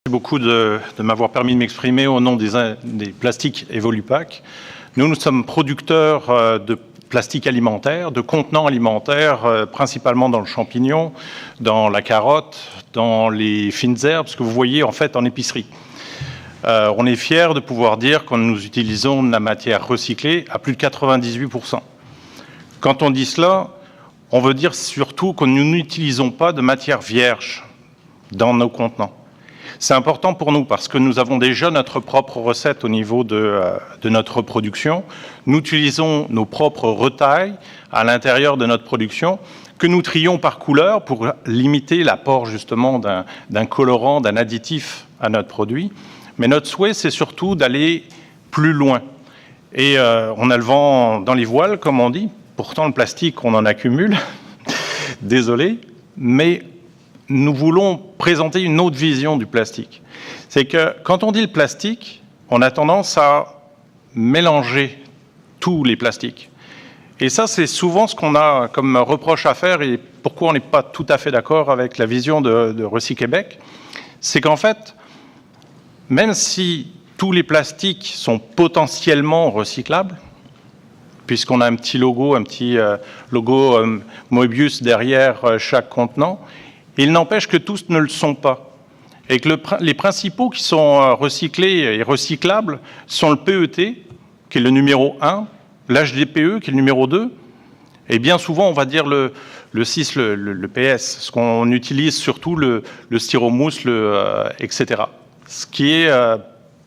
Merci beaucoup de m'avoir permis de m'exprimer au nom des plastiques Evolupac. Nous sommes producteurs de plastique alimentaire, de contenants alimentaires, principalement dans le champignon, dans la carotte, dans les fines herbes, ce que vous voyez en fait en épicerie. On est fiers de pouvoir dire que nous utilisons de la matière recyclée à plus de 98%. Quand on dit cela, on veut dire surtout que nous n'utilisons pas de matière vierge dans nos contenants. C'est important pour nous parce que nous avons déjà notre propre recette au niveau de notre production. Nous utilisons nos propres retailles à l'intérieur de notre production que nous trions par couleur pour limiter l'apport justement d'un colorant, d'un additif à notre produit. Mais notre souhait, c'est surtout d'aller plus loin. Et on a le vent dans les voiles, comme on dit. Pourtant, le plastique, on en accumule. Désolé, mais nous voulons présenter une autre vision du plastique. C'est que quand on dit le plastique, on a tendance à mélanger tous les plastiques. Et ça, c'est souvent ce qu'on a comme reproche à faire et pourquoi on n'est pas tout à fait d'accord avec la vision de Recyquebec. C'est qu'en fait, même si tous les plastiques sont potentiellement recyclables, puisqu'on a un petit logo Moebius derrière chaque contenant, il n'empêche que tous ne le sont pas. Et que les principaux qui sont recyclés et recyclables sont le PET, qui est le numéro 1, l'HDPE, qui est le numéro 2, et bien souvent, on va dire le 6, le PS, ce qu'on utilise surtout le styromousse, etc. Ce qui est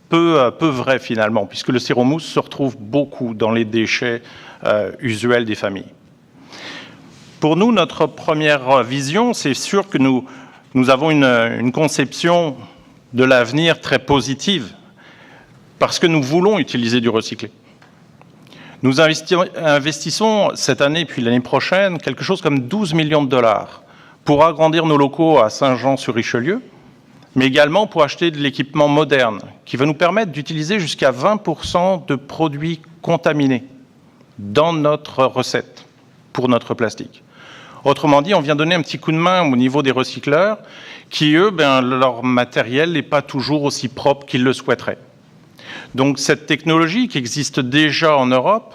peu vrai finalement, puisque le styromousse se retrouve beaucoup dans les déchets usuels des familles. Pour nous, notre première vision, c'est sûr que nous avons une conception de l'avenir très positive, parce que nous voulons utiliser du recyclé. Nous investissons cette année puis l'année prochaine quelque chose comme 12 millions de dollars pour agrandir nos locaux à Saint-Jean-sur-Richelieu, mais également pour acheter de l'équipement moderne qui va nous permettre d'utiliser jusqu'à 20% de produits contaminés dans notre recette pour notre plastique. Autrement dit, on vient donner un petit coup de main au niveau des recycleurs qui, eux, leur matériel n'est pas toujours aussi propre qu'ils le souhaiteraient. Donc cette technologie qui existe déjà en Europe,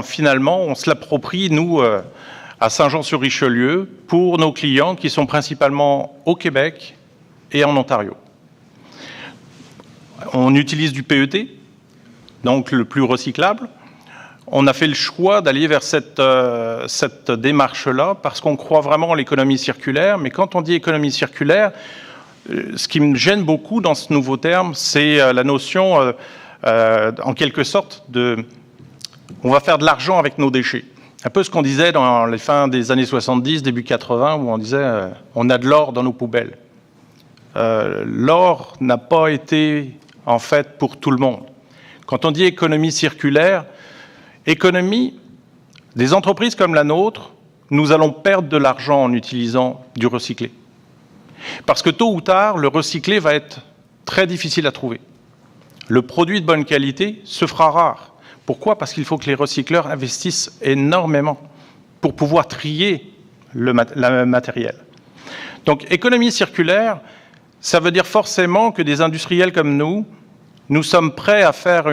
finalement, on se l'approprie, nous, à Saint-Jean-sur-Richelieu, pour nos clients qui sont principalement au Québec et en Ontario. On utilise du PET, donc le plus recyclable. On a fait le choix d'aller vers cette démarche-là parce qu'on croit vraiment en l'économie circulaire. Mais quand on dit économie circulaire, ce qui me gêne beaucoup dans ce nouveau terme, c'est la notion, en quelque sorte, on va faire de l'argent avec nos déchets. Un peu ce qu'on disait dans les fins des années 70, début 80, où on disait on a de l'or dans nos poubelles. L'or n'a pas été, en fait, pour tout le monde. Quand on dit économie circulaire, économie, des entreprises comme la nôtre, nous allons perdre de l'argent en utilisant du recyclé. Parce que tôt ou tard, le recyclé va être très difficile à trouver. Le produit de bonne qualité se fera rare. Pourquoi ? Parce qu'il faut que les recycleurs investissent énormément pour pouvoir trier le matériel. Donc, économie circulaire, ça veut dire forcément que des industriels comme nous sommes prêts à faire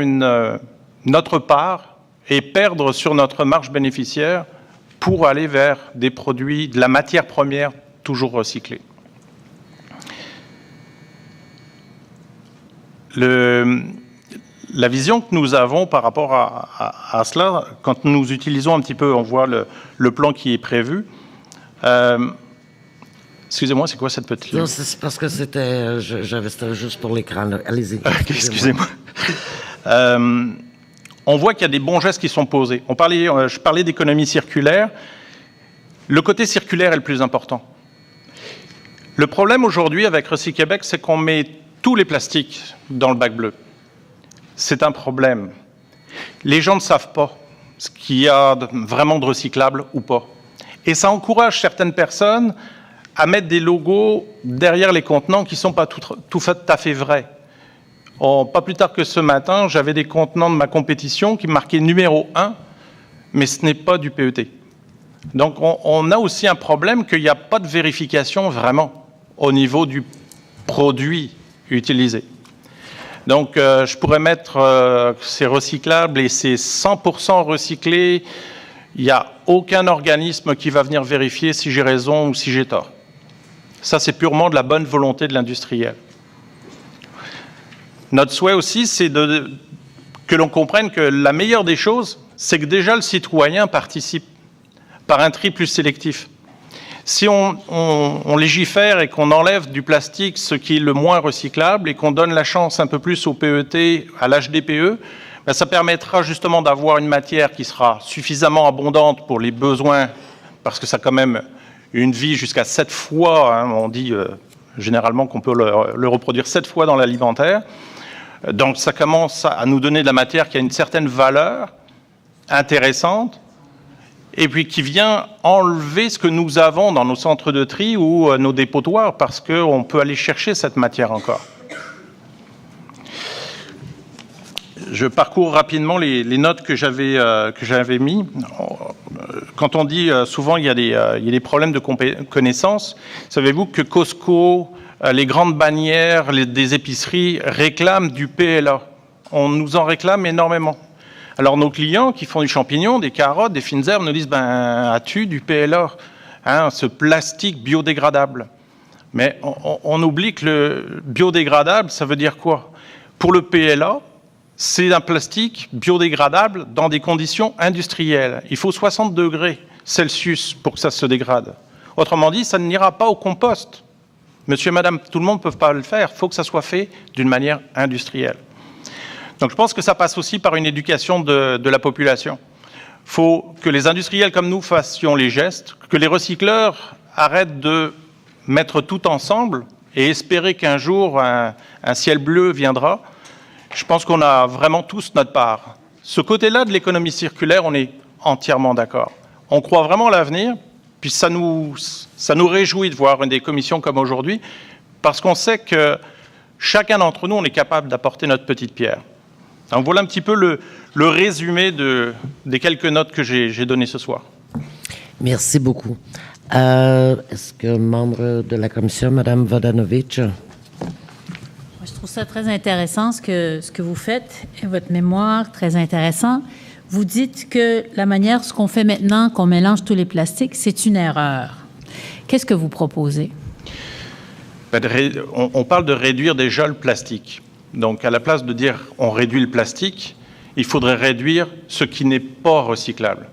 notre part et perdre sur notre marge bénéficiaire pour aller vers des produits, de la matière première toujours recyclée. La vision que nous avons par rapport à cela, quand nous utilisons un petit peu, on voit le plan qui est prévu. Excusez-moi, c'est quoi cette petite ligne? Non, c'est parce que c'était juste pour l'écran. Allez-y. Excusez-moi. On voit qu'il y a des bons gestes qui sont posés. Je parlais d'économie circulaire. Le côté circulaire est le plus important. Le problème aujourd'hui avec Recyquebec, c'est qu'on met tous les plastiques dans le bac bleu. C'est un problème. Les gens ne savent pas ce qu'il y a vraiment de recyclable ou pas. Et ça encourage certaines personnes à mettre des logos derrière les contenants qui ne sont pas tout à fait vrais. Pas plus tard que ce matin, j'avais des contenants de ma compétition qui marquaient numéro 1, mais ce n'est pas du PET. Donc on a aussi un problème qu'il n'y a pas de vérification vraiment au niveau du produit utilisé. Donc, je pourrais mettre c'est recyclable et c'est 100% recyclé. Il n'y a aucun organisme qui va venir vérifier si j'ai raison ou si j'ai tort. Ça, c'est purement de la bonne volonté de l'industriel. Notre souhait aussi, c'est que l'on comprenne que la meilleure des choses, c'est que déjà le citoyen participe par un tri plus sélectif. Si on légifère et qu'on enlève du plastique ce qui est le moins recyclable et qu'on donne la chance un peu plus au PET, à l'HDPE, ben ça permettra justement d'avoir une matière qui sera suffisamment abondante pour les besoins, parce que ça a quand même une vie jusqu'à 7 fois, hein, on dit généralement qu'on peut le reproduire 7 fois dans l'alimentaire. Donc ça commence à nous donner de la matière qui a une certaine valeur intéressante, et puis qui vient enlever ce que nous avons dans nos centres de tri ou nos dépotoirs, parce qu'on peut aller chercher cette matière encore. Je parcours rapidement les notes que j'avais mis. Quand on dit souvent il y a des problèmes de connaissances, savez-vous que Costco, les grandes bannières des épiceries réclament du PLA? On nous en réclame énormément. Alors nos clients qui font du champignon, des carottes, des fines herbes nous disent as-tu du PLA, hein, ce plastique biodégradable? Mais on oublie que le biodégradable, ça veut dire quoi? Pour le PLA, c'est un plastique biodégradable dans des conditions industrielles. Il faut 60 degrés Celsius pour que ça se dégrade. Autrement dit, ça n'ira pas au compost. Monsieur et madame, tout le monde ne peut pas le faire. Il faut que ça soit fait d'une manière industrielle. Donc je pense que ça passe aussi par une éducation de la population. Il faut que les industriels comme nous fassions les gestes, que les recycleurs arrêtent de mettre tout ensemble et espérer qu'un jour un ciel bleu viendra. Je pense qu'on a vraiment tous notre part. Ce côté-là de l'économie circulaire, on est entièrement d'accord. On croit vraiment à l'avenir, puis ça nous réjouit de voir des commissions comme aujourd'hui, parce qu'on sait que chacun d'entre nous, on est capable d'apporter notre petite pierre. Donc voilà un petit peu le résumé des quelques notes que j'ai données ce soir. Merci beaucoup. Est-ce que membre de la commission, Mme Vodanovic? Je trouve ça très intéressant ce que vous faites et votre mémoire, très intéressant. Vous dites que la manière, ce qu'on fait maintenant, qu'on mélange tous les plastiques, c'est une erreur. Qu'est-ce que vous proposez? On parle de réduire déjà le plastique. Donc, à la place de dire on réduit le plastique, il faudrait réduire ce qui n'est pas recyclable.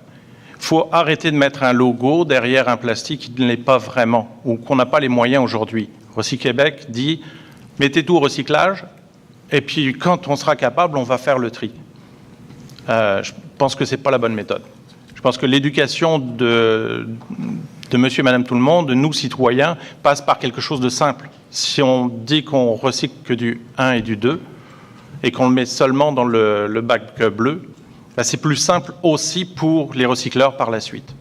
Il faut arrêter de mettre un logo derrière un plastique qui ne l'est pas vraiment ou qu'on n'a pas les moyens aujourd'hui. Recyc-Québec dit mettez tout au recyclage et puis quand on sera capable, on va faire le tri. Je pense que ce n'est pas la bonne méthode. Je pense que l'éducation de monsieur et madame tout le monde, de nous citoyens, passe par quelque chose de simple. Si on dit qu'on recycle que du 1 et du 2 et qu'on le met seulement dans le bac bleu, ben c'est plus simple aussi pour les recycleurs par la suite.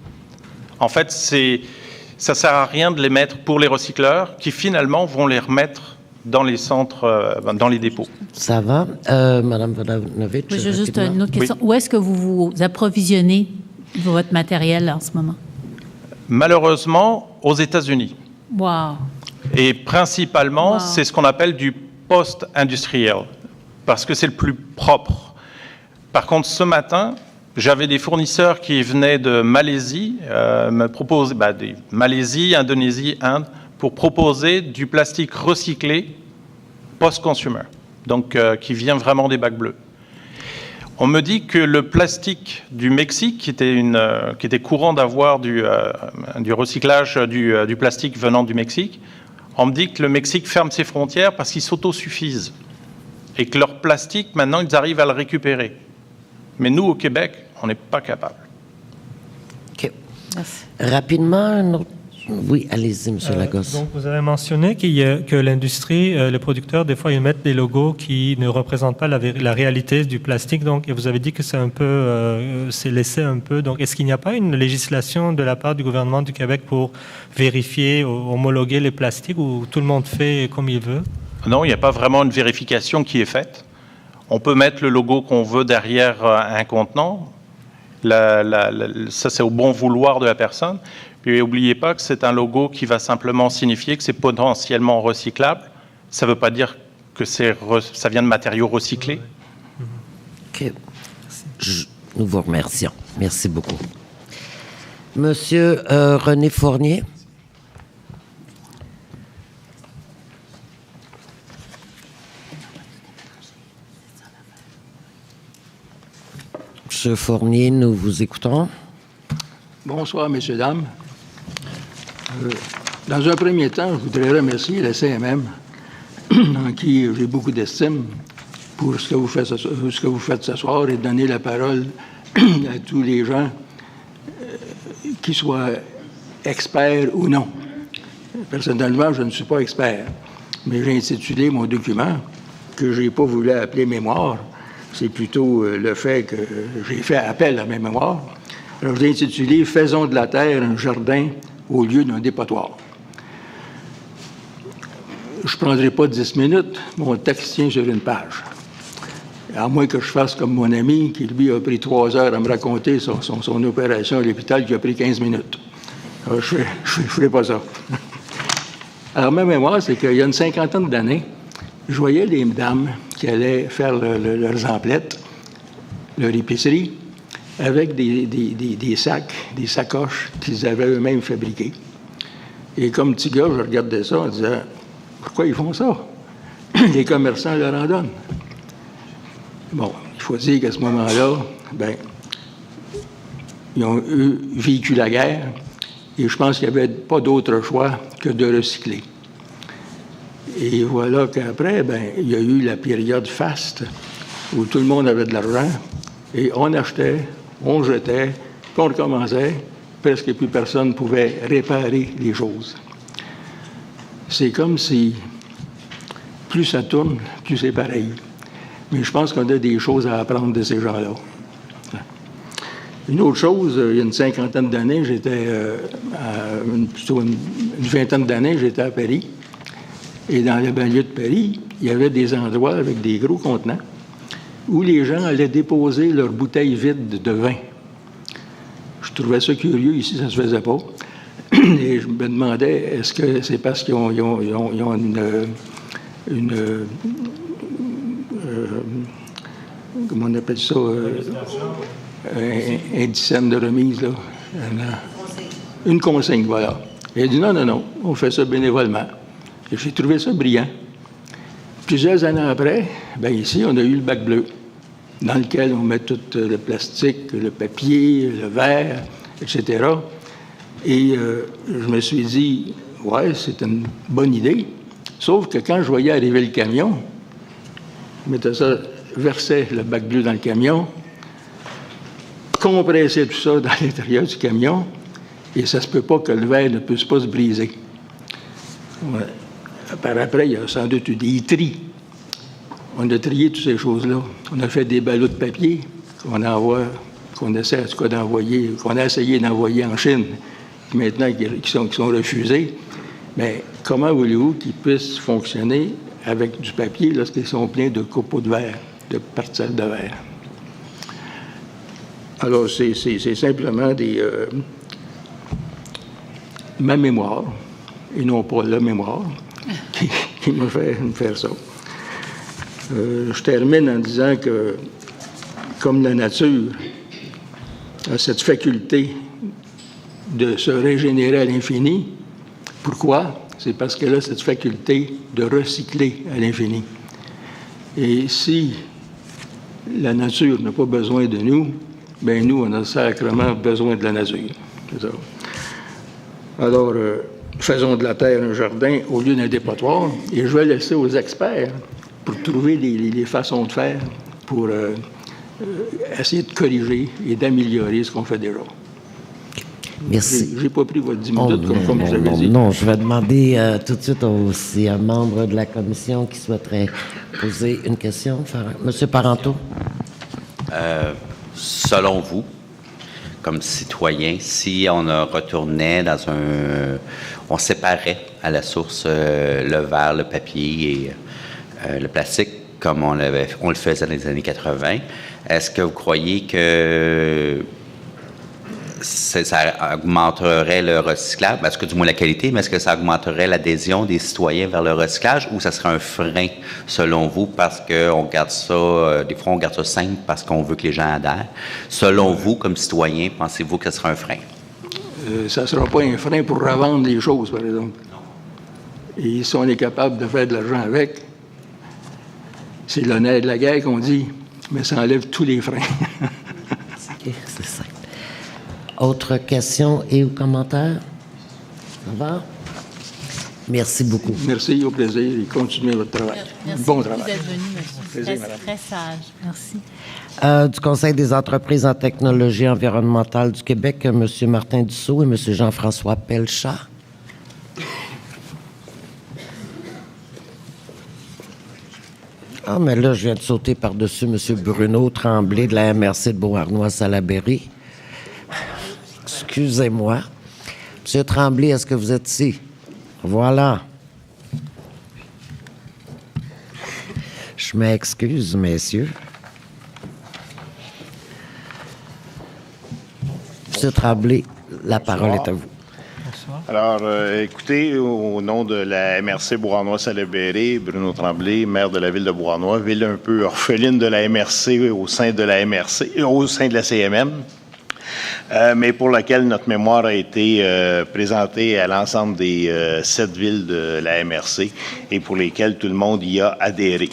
En fait, ça ne sert à rien de les mettre pour les recycleurs qui finalement vont les remettre dans les centres, dans les dépôts. Ça va. Madame Vodanovic? Oui, j'ai juste une autre question. Oui. Où est-ce que vous vous approvisionnez votre matériel en ce moment? Malheureusement, aux États-Unis. Wow. Et principalement, c'est ce qu'on appelle du post-industriel, parce que c'est le plus propre. Par contre, ce matin, j'avais des fournisseurs qui venaient de Malaisie, me proposer, Malaisie, Indonésie, Inde, pour proposer du plastique recyclé post-consumer, donc qui vient vraiment des bacs bleus. On me dit que le plastique du Mexique, qui était courant d'avoir du recyclage du plastique venant du Mexique, on me dit que le Mexique ferme ses frontières parce qu'ils s'autosuffisent et que leur plastique, maintenant, ils arrivent à le récupérer. Mais nous, au Québec, on n'est pas capable. OK. Merci. Rapidement, un autre... Oui, allez-y, M. Lagos. Donc, vous avez mentionné que l'industrie, les producteurs, des fois, ils mettent des logos qui ne représentent pas la réalité du plastique. Donc, et vous avez dit que c'est un peu, c'est laissé un peu. Donc, est-ce qu'il n'y a pas une législation de la part du gouvernement du Québec pour vérifier, homologuer les plastiques, où tout le monde fait comme il veut? Non, il n'y a pas vraiment une vérification qui est faite. On peut mettre le logo qu'on veut derrière un contenant. Ça, c'est au bon vouloir de la personne. Et n'oubliez pas que c'est un logo qui va simplement signifier que c'est potentiellement recyclable. Ça ne veut pas dire que ça vient de matériaux recyclés. OK. Nous vous remercions. Merci beaucoup. Monsieur René Fournier. Monsieur Fournier, nous vous écoutons. Bonsoir, messieurs, dames. Dans un premier temps, je voudrais remercier la CMM, en qui j'ai beaucoup d'estime, pour ce que vous faites ce soir et donner la parole à tous les gens, qui soient experts ou non. Personnellement, je ne suis pas expert, mais j'ai intitulé mon document, que je n'ai pas voulu appeler mémoire. C'est plutôt le fait que j'ai fait appel à mes mémoires. Alors, je l'ai intitulé « Faisons de la terre un jardin au lieu d'un dépotoir ». Je ne prendrai pas 10 minutes. Mon texte tient sur une page. À moins que je fasse comme mon ami, qui, lui, a pris 3 heures à me raconter son opération à l'hôpital qui a pris 15 minutes. Alors, je ne ferai pas ça. Alors, ma mémoire, c'est qu'il y a une cinquantaine d'années, je voyais les dames qui allaient faire leurs emplettes, leur épicerie, avec des sacs, des sacoches qu'ils avaient eux-mêmes fabriquées. Et comme petit gars, je regardais ça en disant, pourquoi ils font ça? Les commerçants leur en donnent. Bon, il faut dire qu'à ce moment-là, ils ont vécu la guerre et je pense qu'il n'y avait pas d'autre choix que de recycler. Et voilà qu'après, il y a eu la période faste où tout le monde avait de l'argent et on achetait, on jetait, puis on recommençait, presque plus personne ne pouvait réparer les choses. C'est comme si plus ça tourne, plus c'est pareil. Mais je pense qu'on a des choses à apprendre de ces gens-là. Une autre chose, il y a une cinquantaine d'années, plutôt une vingtaine d'années, j'étais à Paris. Et dans la banlieue de Paris, il y avait des endroits avec des gros contenants où les gens allaient déposer leurs bouteilles vides de vin. Je trouvais ça curieux. Ici, ça ne se faisait pas. Et je me demandais, est-ce que c'est parce qu'ils ont comment on appelle ça? Un dizaine de remise, là. Une consigne, voilà. Et il a dit non, on fait ça bénévolement. Et j'ai trouvé ça brillant. Plusieurs années après, ici, on a eu le bac bleu, dans lequel on met tout le plastique, le papier, le verre, etc. Et je me suis dit, ouais, c'est une bonne idée. Sauf que quand je voyais arriver le camion, je mettais ça, versais le bac bleu dans le camion, compressais tout ça dans l'intérieur du camion, et ça se peut pas que le verre ne puisse pas se briser. Ouais. Par après, il y a sans doute eu des tris. On a trié toutes ces choses-là. On a fait des ballots de papier qu'on essaie en tout cas d'envoyer, qu'on a essayé d'envoyer en Chine, qui maintenant qui sont refusés. Mais comment voulez-vous qu'ils puissent fonctionner avec du papier lorsqu'ils sont pleins de copeaux de verre, de parcelles de verre? Alors, c'est simplement ma mémoire, et non pas la mémoire, qui m'a fait faire ça. Je termine en disant que, comme la nature a cette faculté de se régénérer à l'infini, pourquoi? C'est parce qu'elle a cette faculté de recycler à l'infini. Et si la nature n'a pas besoin de nous, nous, on a sacrément besoin de la nature. C'est ça. Alors, faisons de la terre un jardin au lieu d'un dépotoir, et je vais laisser aux experts pour trouver les façons de faire pour essayer de corriger et d'améliorer ce qu'on fait déjà. Merci. Je n'ai pas pris votre 10 minutes, comme vous avez dit. Non, je vais demander tout de suite aussi à un membre de la commission qui souhaiterait poser une question. Monsieur Parenteau. Selon vous, comme citoyen, si on retournait on séparait à la source le verre, le papier et le plastique, comme on le faisait dans les années 80, est-ce que vous croyez que ça augmenterait le recyclage, parce que du moins la qualité, mais est-ce que ça augmenterait l'adhésion des citoyens vers le recyclage ou ça serait un frein, selon vous, parce qu'on garde ça, des fois on garde ça simple parce qu'on veut que les gens adhèrent. Selon vous, comme citoyen, pensez-vous que ce sera un frein? Ça ne sera pas un frein pour revendre les choses, par exemple. Et si on est capable de faire de l'argent avec, c'est le nerf de la guerre qu'on dit, mais ça enlève tous les freins. OK, c'est ça. Autres questions et ou commentaires? Ça va? Merci beaucoup. Merci, au plaisir, et continuez votre travail. Merci Bon beaucoup travail. d'être venu, monsieur. Plaisir, Très, madame. très sage. Merci. Du Conseil des entreprises en technologie environnementale du Québec, M. Martin Dussault et M. Jean-François Pelchat. Ah, mais là, je viens de sauter par-dessus M. Bruno Tremblay de la MRC de Beauharnois-Salaberry. Excusez-moi. M. Tremblay, est-ce que vous êtes ici? Voilà. Je m'excuse, messieurs. M. Tremblay, la parole est à vous. Alors, écoutez, au nom de la MRC Beauharnois-Salaberry, Bruno Tremblay, maire de la ville de Beauharnois, ville un peu orpheline de la MRC au sein de la MRC, au sein de la CMM, mais pour laquelle notre mémoire a été présentée à l'ensemble des 7 villes de la MRC et pour lesquelles tout le monde y a adhéré.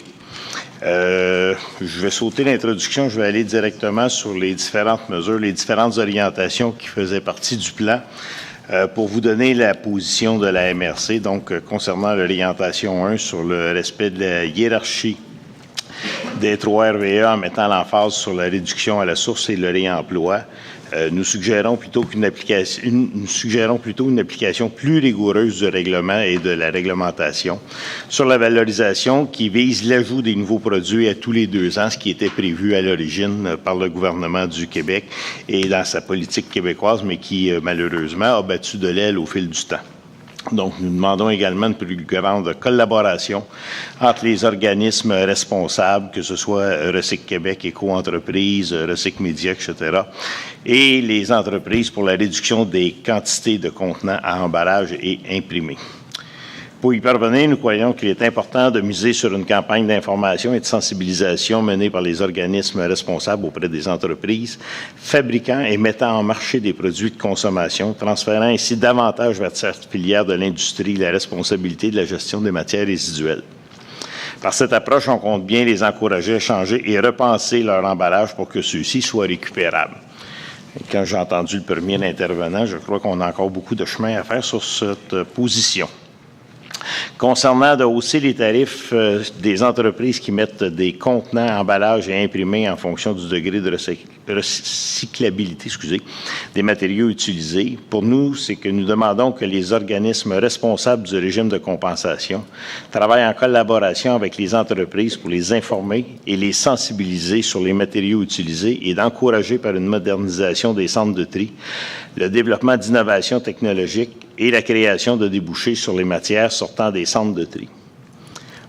Je vais sauter l'introduction, je vais aller directement sur les différentes mesures, les différentes orientations qui faisaient partie du plan. Pour vous donner la position de la MRC, donc concernant l'orientation 1 sur le respect de la hiérarchie des 3 RVE en mettant l'emphase sur la réduction à la source et le réemploi, nous suggérons plutôt une application plus rigoureuse du règlement et de la réglementation sur la valorisation qui vise l'ajout des nouveaux produits à tous les 2 ans, ce qui était prévu à l'origine par le gouvernement du Québec et dans sa politique québécoise, mais qui malheureusement a battu de l'aile au fil du temps. Donc, nous demandons également une plus grande collaboration entre les organismes responsables, que ce soit Recyc Québec, Éco-entreprises, Recyc Média, etc., et les entreprises pour la réduction des quantités de contenants à emballage et imprimés. Pour y parvenir, nous croyons qu'il est important de miser sur une campagne d'information et de sensibilisation menée par les organismes responsables auprès des entreprises, fabricant et mettant en marché des produits de consommation, transférant ainsi davantage vers cette filière de l'industrie la responsabilité de la gestion des matières résiduelles. Par cette approche, on compte bien les encourager à changer et repenser leur emballage pour que ceux-ci soient récupérables. Et quand j'ai entendu le premier intervenant, je crois qu'on a encore beaucoup de chemin à faire sur cette position. Concernant de hausser les tarifs des entreprises qui mettent des contenants, emballages et imprimés en fonction du degré de recyclabilité des matériaux utilisés, pour nous, c'est que nous demandons que les organismes responsables du régime de compensation travaillent en collaboration avec les entreprises pour les informer et les sensibiliser sur les matériaux utilisés et d'encourager par une modernisation des centres de tri, le développement d'innovations technologiques et la création de débouchés sur les matières sortant des centres de tri.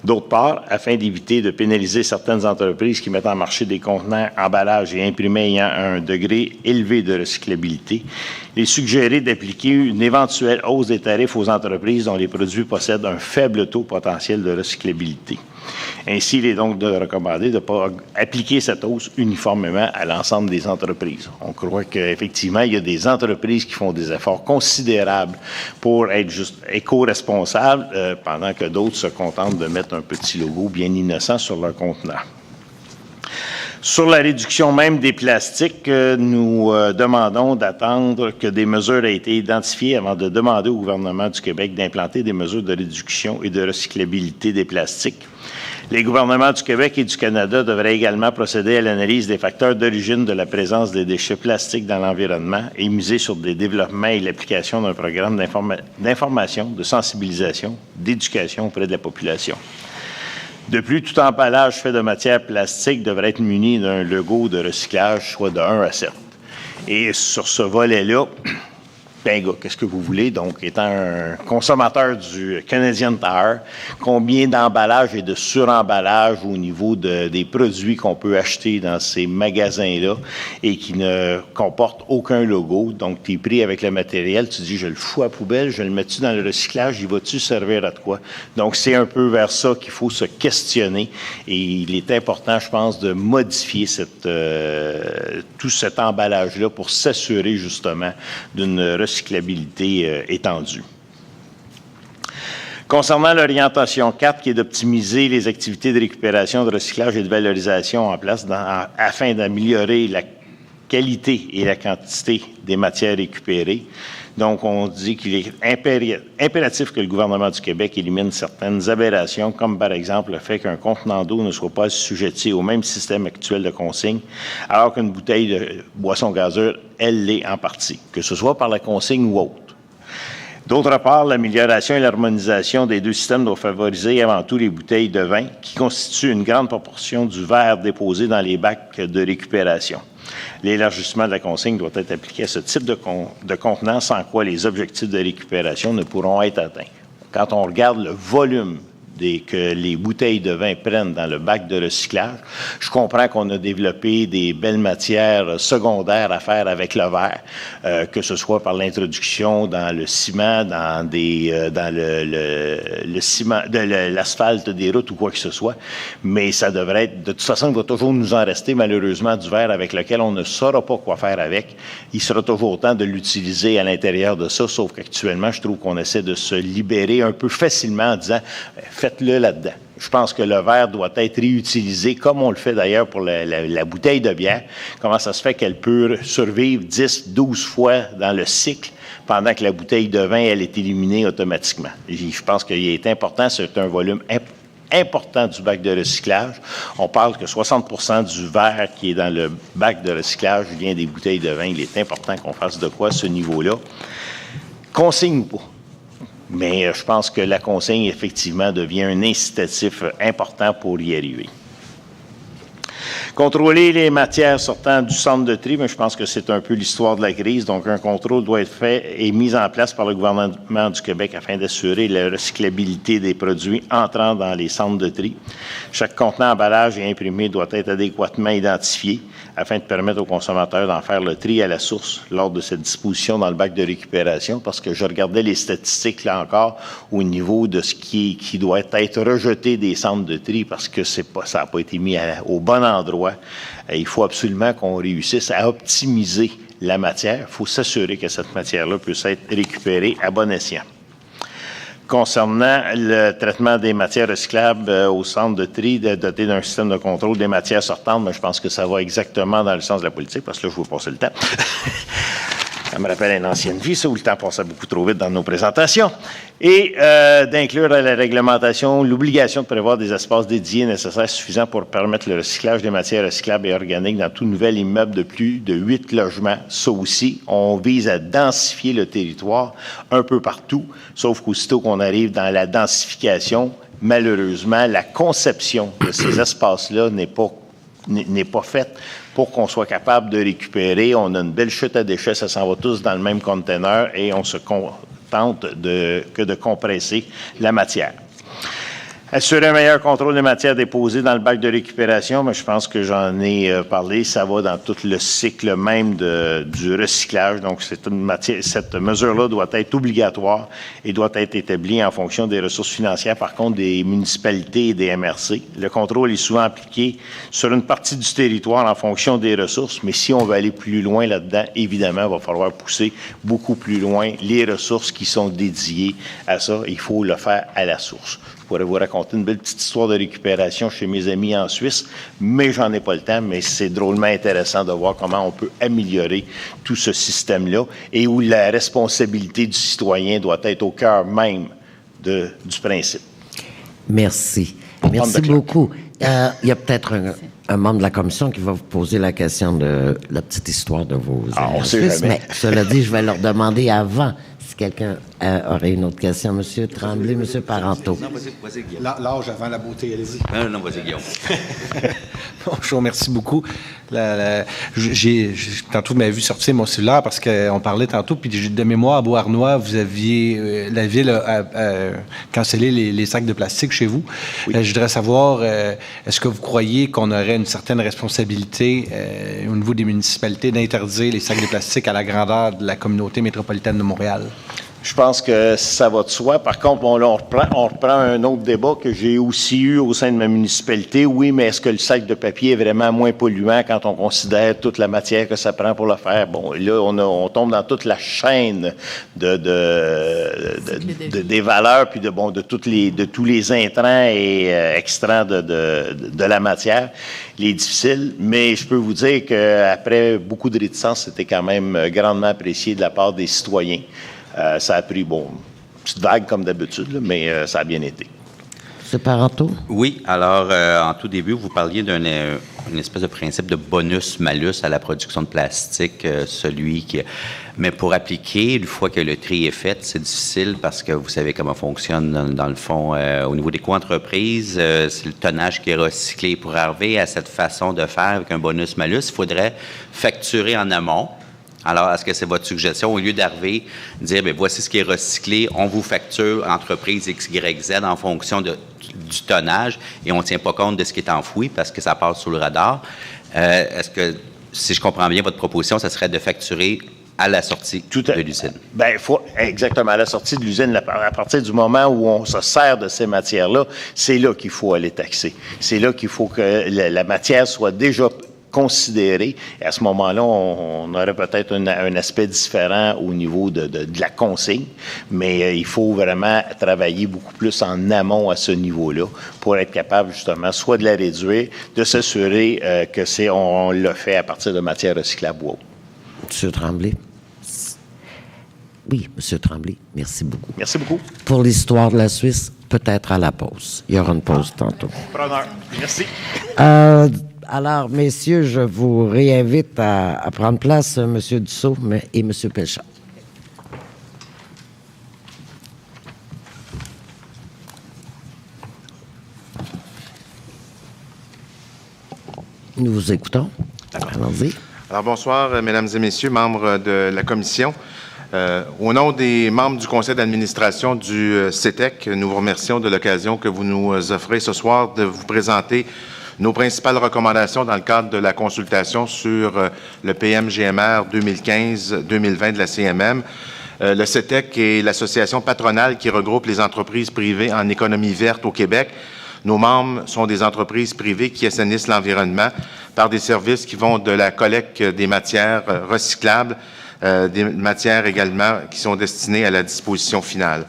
D'autre part, afin d'éviter de pénaliser certaines entreprises qui mettent en marché des contenants, emballages et imprimés ayant un degré élevé de recyclabilité, il est suggéré d'appliquer une éventuelle hausse des tarifs aux entreprises dont les produits possèdent un faible taux potentiel de recyclabilité. Ainsi, il est donc recommandé de ne pas appliquer cette hausse uniformément à l'ensemble des entreprises. On croit qu'effectivement, il y a des entreprises qui font des efforts considérables pour être juste éco-responsables, pendant que d'autres se contentent de mettre un petit logo bien innocent sur leur contenant. Sur la réduction même des plastiques, nous demandons d'attendre que des mesures aient été identifiées avant de demander au gouvernement du Québec d'implanter des mesures de réduction et de recyclabilité des plastiques. Les gouvernements du Québec et du Canada devraient également procéder à l'analyse des facteurs d'origine de la présence des déchets plastiques dans l'environnement et miser sur des développements et l'application d'un programme d'information, de sensibilisation, d'éducation auprès de la population. De plus, tout emballage fait de matière plastique devrait être muni d'un logo de recyclage, soit de 1 à 7. Et sur ce volet-là, ben gars, qu'est-ce que vous voulez? Donc, étant un consommateur du Canadian Tire, combien d'emballage et de suremballage au niveau des produits qu'on peut acheter dans ces magasins-là et qui ne comportent aucun logo. Donc, tu es pris avec le matériel, tu dis, je le fous à la poubelle, je le mets-tu dans le recyclage, il va-tu servir à de quoi? Donc, c'est un peu vers ça qu'il faut se questionner et il est important, je pense, de modifier tout cet emballage-là pour s'assurer justement d'une recyclabilité étendue. Concernant l'orientation 4, qui est d'optimiser les activités de récupération, de recyclage et de valorisation en place afin d'améliorer la qualité et la quantité des matières récupérées. Donc, on dit qu'il est impératif que le gouvernement du Québec élimine certaines aberrations, comme par exemple le fait qu'un contenant d'eau ne soit pas assujetti au même système actuel de consigne, alors qu'une bouteille de boisson gazeuse, elle l'est en partie, que ce soit par la consigne ou autre. D'autre part, l'amélioration et l'harmonisation des deux systèmes doivent favoriser avant tout les bouteilles de vin, qui constituent une grande proportion du verre déposé dans les bacs de récupération. L'élargissement de la consigne doit être appliqué à ce type de contenant, sans quoi les objectifs de récupération ne pourront être atteints. Quand on regarde le volume que les bouteilles de vin prennent dans le bac de recyclage, je comprends qu'on a développé des belles matières secondaires à faire avec le verre, que ce soit par l'introduction dans le ciment, dans le ciment, l'asphalte des routes ou quoi que ce soit, mais ça devrait être, de toute façon, il va toujours nous en rester malheureusement du verre avec lequel on ne saura pas quoi faire avec. Il sera toujours temps de l'utiliser à l'intérieur de ça, sauf qu'actuellement, je trouve qu'on essaie de se libérer un peu facilement en disant faites-le là-dedans. Je pense que le verre doit être réutilisé, comme on le fait d'ailleurs pour la bouteille de bière. Comment ça se fait qu'elle peut survivre 10, 12 fois dans le cycle pendant que la bouteille de vin, elle est éliminée automatiquement? Je pense qu'il est important, c'est un volume important du bac de recyclage. On parle que 60% du verre qui est dans le bac de recyclage vient des bouteilles de vin. Il est important qu'on fasse de quoi à ce niveau-là. Consigne ou pas. Mais je pense que la consigne, effectivement, devient un incitatif important pour y arriver. Contrôler les matières sortant du centre de tri, mais je pense que c'est un peu l'histoire de la crise. Donc, un contrôle doit être fait et mis en place par le gouvernement du Québec afin d'assurer la recyclabilité des produits entrant dans les centres de tri. Chaque contenant, emballage et imprimé doit être adéquatement identifié afin de permettre aux consommateurs d'en faire le tri à la source lors de cette disposition dans le bac de récupération, parce que je regardais les statistiques, là encore, au niveau de ce qui doit être rejeté des centres de tri, parce que ça n'a pas été mis au bon endroit. Il faut absolument qu'on réussisse à optimiser la matière. Il faut s'assurer que cette matière-là puisse être récupérée à bon escient. Concernant le traitement des matières recyclables au centre de tri, doté d'un système de contrôle des matières sortantes, mais je pense que ça va exactement dans le sens de la politique, parce que là, je vais passer le temps. Ça me rappelle une ancienne vie, ça, où le temps passait beaucoup trop vite dans nos présentations. Et d'inclure à la réglementation l'obligation de prévoir des espaces dédiés nécessaires suffisants pour permettre le recyclage des matières recyclables et organiques dans tout nouvel immeuble de plus de 8 logements. Ça aussi, on vise à densifier le territoire un peu partout, sauf qu'aussitôt qu'on arrive dans la densification, malheureusement, la conception de ces espaces-là n'est pas faite pour qu'on soit capable de récupérer. On a une belle chute à déchets, ça s'en va tous dans le même conteneur et on se contente que de compresser la matière. Assurer un meilleur contrôle des matières déposées dans le bac de récupération, mais je pense que j'en ai parlé, ça va dans tout le cycle même du recyclage. Donc, cette mesure-là doit être obligatoire et doit être établie en fonction des ressources financières, par contre, des municipalités et des MRC. Le contrôle est souvent appliqué sur une partie du territoire en fonction des ressources, mais si on veut aller plus loin là-dedans, évidemment, il va falloir pousser beaucoup plus loin les ressources qui sont dédiées à ça. Il faut le faire à la source. Je pourrais vous raconter une belle petite histoire de récupération chez mes amis en Suisse, mais j'en ai pas le temps, mais c'est drôlement intéressant de voir comment on peut améliorer tout ce système-là et où la responsabilité du citoyen doit être au cœur même du principe. Merci. Merci beaucoup. Il y a peut-être un membre de la commission qui va vous poser la question de la petite histoire de vos amis en Suisse, mais cela dit, je vais leur demander avant si quelqu'un aurait une autre question. Monsieur Tremblay, Monsieur Parenteau. Non, vas-y, Guillaume. L'âge avant la beauté, allez-y. Non, vas-y, Guillaume. Bonjour, merci beaucoup. Tantôt, vous m'avez vu sortir mon cellulaire parce qu'on parlait tantôt, puis de mémoire, à Beauharnois, vous aviez, la Ville a cancellé les sacs de plastique chez vous. Oui. Je voudrais savoir, est-ce que vous croyez qu'on aurait une certaine responsabilité au niveau des municipalités d'interdire les sacs de plastique à la grandeur de la communauté métropolitaine de Montréal? Je pense que ça va de soi. Par contre, on reprend un autre débat que j'ai aussi eu au sein de ma municipalité. Oui, mais est-ce que le sac de papier est vraiment moins polluant quand on considère toute la matière que ça prend pour le faire? Bon, là, on tombe dans toute la chaîne des valeurs, puis de tous les intrants et extrants de la matière. Il est difficile, mais je peux vous dire qu'après beaucoup de réticence, c'était quand même grandement apprécié de la part des citoyens. Ça a pris, une petite vague comme d'habitude, là, mais ça a bien été. M. Parenteau? Oui, alors, en tout début, vous parliez d'une espèce de principe de bonus-malus à la production de plastique, Mais pour appliquer, une fois que le tri est fait, c'est difficile parce que vous savez comment fonctionne, dans le fond, au niveau des co-entreprises, c'est le tonnage qui est recyclé. Pour arriver à cette façon de faire avec un bonus-malus, il faudrait facturer en amont. Alors, est-ce que c'est votre suggestion, au lieu d'arriver, dire, bien, voici ce qui est recyclé, on vous facture entreprise X, Y, Z en fonction du tonnage et on ne tient pas compte de ce qui est enfoui parce que ça passe sous le radar. Est-ce que, si je comprends bien votre proposition, ça serait de facturer à la sortie de l'usine? Bien, exactement, à la sortie de l'usine, à partir du moment où on se sert de ces matières-là, c'est là qu'il faut aller taxer. C'est là qu'il faut que la matière soit déjà considéré. Et à ce moment-là, on aurait peut-être un aspect différent au niveau de la consigne, mais il faut vraiment travailler beaucoup plus en amont à ce niveau-là pour être capable justement soit de la réduire, de s'assurer on le fait à partir de matières recyclables ou autres. M. Tremblay. Oui, M. Tremblay, merci beaucoup. Merci beaucoup. Pour l'histoire de la Suisse, peut-être à la pause. Il y aura une pause tantôt. Preneur. Merci. Alors, messieurs, je vous réinvite à prendre place, M. Dussault et M. Pelchat. Nous vous écoutons. Allons-y. Alors, bonsoir, mesdames et messieurs, membres de la commission. Au nom des membres du conseil d'administration du CETEC, nous vous remercions de l'occasion que vous nous offrez ce soir de vous présenter nos principales recommandations dans le cadre de la consultation sur le PM-GMR 2015-2020 de la CMM. Le CETEC est l'association patronale qui regroupe les entreprises privées en économie verte au Québec. Nos membres sont des entreprises privées qui assainissent l'environnement par des services qui vont de la collecte des matières recyclables, des matières également qui sont destinées à la disposition finale.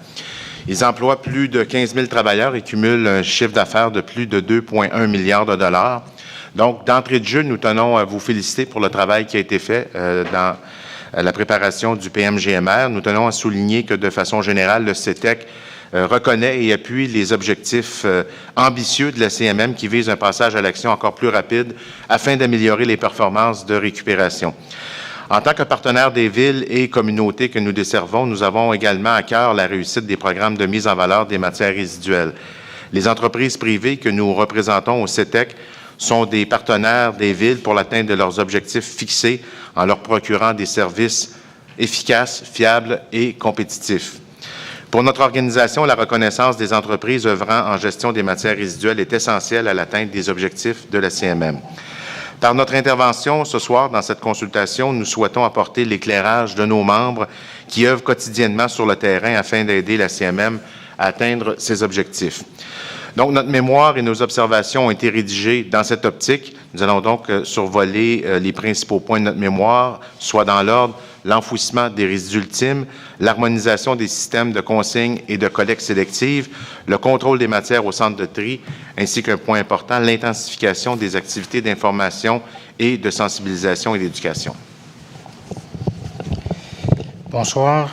Ils emploient plus de 15 000 travailleurs et cumulent un chiffre d'affaires de plus de 2,1 milliards de dollars. Donc, d'entrée de jeu, nous tenons à vous féliciter pour le travail qui a été fait dans la préparation du PM-GMR. Nous tenons à souligner que, de façon générale, le CETEC reconnaît et appuie les objectifs ambitieux de la CMM qui visent un passage à l'action encore plus rapide afin d'améliorer les performances de récupération. En tant que partenaire des villes et communautés que nous desservons, nous avons également à cœur la réussite des programmes de mise en valeur des matières résiduelles. Les entreprises privées que nous représentons au CETEC sont des partenaires des villes pour l'atteinte de leurs objectifs fixés en leur procurant des services efficaces, fiables et compétitifs. Pour notre organisation, la reconnaissance des entreprises œuvrant en gestion des matières résiduelles est essentielle à l'atteinte des objectifs de la CMM. Par notre intervention ce soir dans cette consultation, nous souhaitons apporter l'éclairage de nos membres qui œuvrent quotidiennement sur le terrain afin d'aider la CMM à atteindre ses objectifs. Donc, notre mémoire et nos observations ont été rédigées dans cette optique. Nous allons donc survoler les principaux points de notre mémoire, soit dans l'ordre, l'enfouissement des résidus ultimes, l'harmonisation des systèmes de consigne et de collecte sélective, le contrôle des matières au centre de tri, ainsi qu'un point important, l'intensification des activités d'information et de sensibilisation et d'éducation. Bonsoir.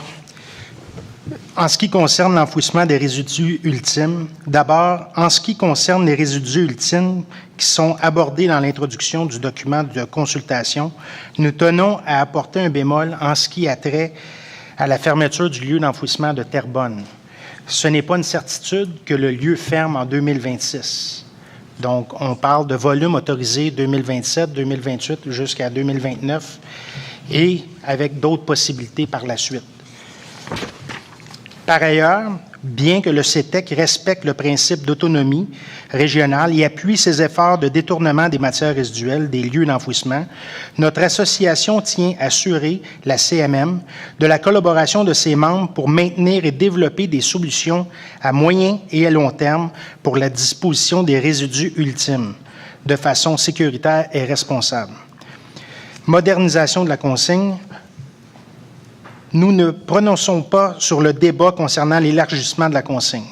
En ce qui concerne l'enfouissement des résidus ultimes, d'abord, en ce qui concerne les résidus ultimes qui sont abordés dans l'introduction du document de consultation, nous tenons à apporter un bémol en ce qui a trait à la fermeture du lieu d'enfouissement de Terrebonne. Ce n'est pas une certitude que le lieu ferme en 2026. Donc, on parle de volume autorisé 2027, 2028 jusqu'à 2029 et avec d'autres possibilités par la suite. Par ailleurs, bien que le CETEC respecte le principe d'autonomie régionale et appuie ses efforts de détournement des matières résiduelles des lieux d'enfouissement, notre association tient à assurer la CMM de la collaboration de ses membres pour maintenir et développer des solutions à moyen et à long terme pour la disposition des résidus ultimes de façon sécuritaire et responsable. Modernisation de la consigne. Nous ne prononçons pas sur le débat concernant l'élargissement de la consigne,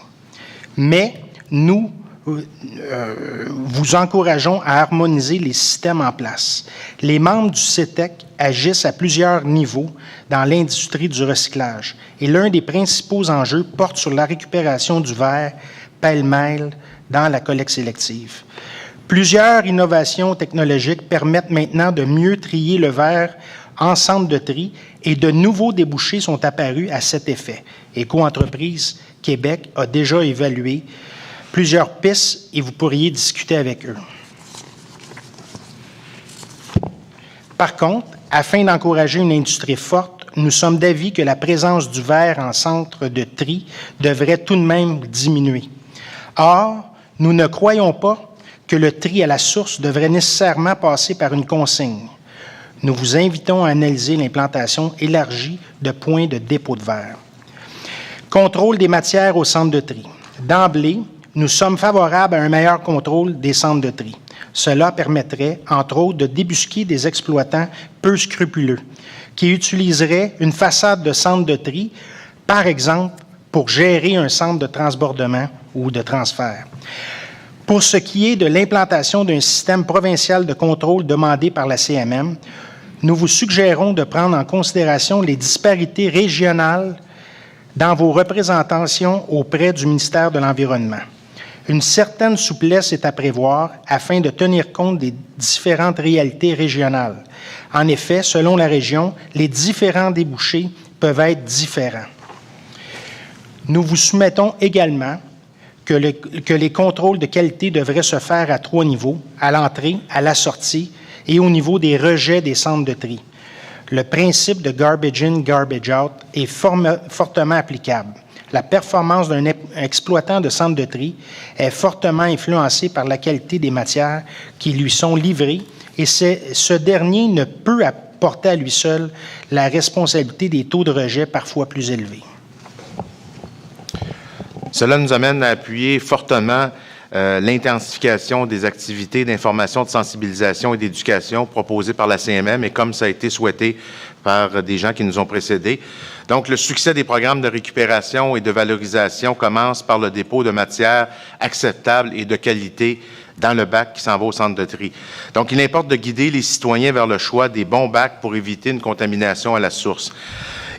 mais nous vous encourageons à harmoniser les systèmes en place. Les membres du CETEC agissent à plusieurs niveaux dans l'industrie du recyclage et l'un des principaux enjeux porte sur la récupération du verre pêle-mêle dans la collecte sélective. Plusieurs innovations technologiques permettent maintenant de mieux trier le verre en centre de tri et de nouveaux débouchés sont apparus à cet effet. Éco-entreprise Québec a déjà évalué plusieurs pistes et vous pourriez discuter avec eux. Par contre, afin d'encourager une industrie forte, nous sommes d'avis que la présence du verre en centre de tri devrait tout de même diminuer. Or, nous ne croyons pas que le tri à la source devrait nécessairement passer par une consigne. Nous vous invitons à analyser l'implantation élargie de points de dépôt de verre. Contrôle des matières au centre de tri. D'emblée, nous sommes favorables à un meilleur contrôle des centres de tri. Cela permettrait, entre autres, de débusquer des exploitants peu scrupuleux qui utiliseraient une façade de centre de tri, par exemple, pour gérer un centre de transbordement ou de transfert. Pour ce qui est de l'implantation d'un système provincial de contrôle demandé par la CMM, nous vous suggérons de prendre en considération les disparités régionales dans vos représentations auprès du ministère de l'Environnement. Une certaine souplesse est à prévoir afin de tenir compte des différentes réalités régionales. En effet, selon la région, les différents débouchés peuvent être différents. Nous vous soumettons également que les contrôles de qualité devraient se faire à 3 niveaux, à l'entrée, à la sortie et au niveau des rejets des centres de tri. Le principe de garbage in, garbage out est fortement applicable. La performance d'un exploitant de centre de tri est fortement influencée par la qualité des matières qui lui sont livrées et ce dernier ne peut apporter à lui seul la responsabilité des taux de rejet parfois plus élevés. Cela nous amène à appuyer fortement l'intensification des activités d'information, de sensibilisation et d'éducation proposées par la CMM et comme ça a été souhaité par des gens qui nous ont précédés. Donc, le succès des programmes de récupération et de valorisation commence par le dépôt de matières acceptables et de qualité dans le bac qui s'en va au centre de tri. Donc, il importe de guider les citoyens vers le choix des bons bacs pour éviter une contamination à la source.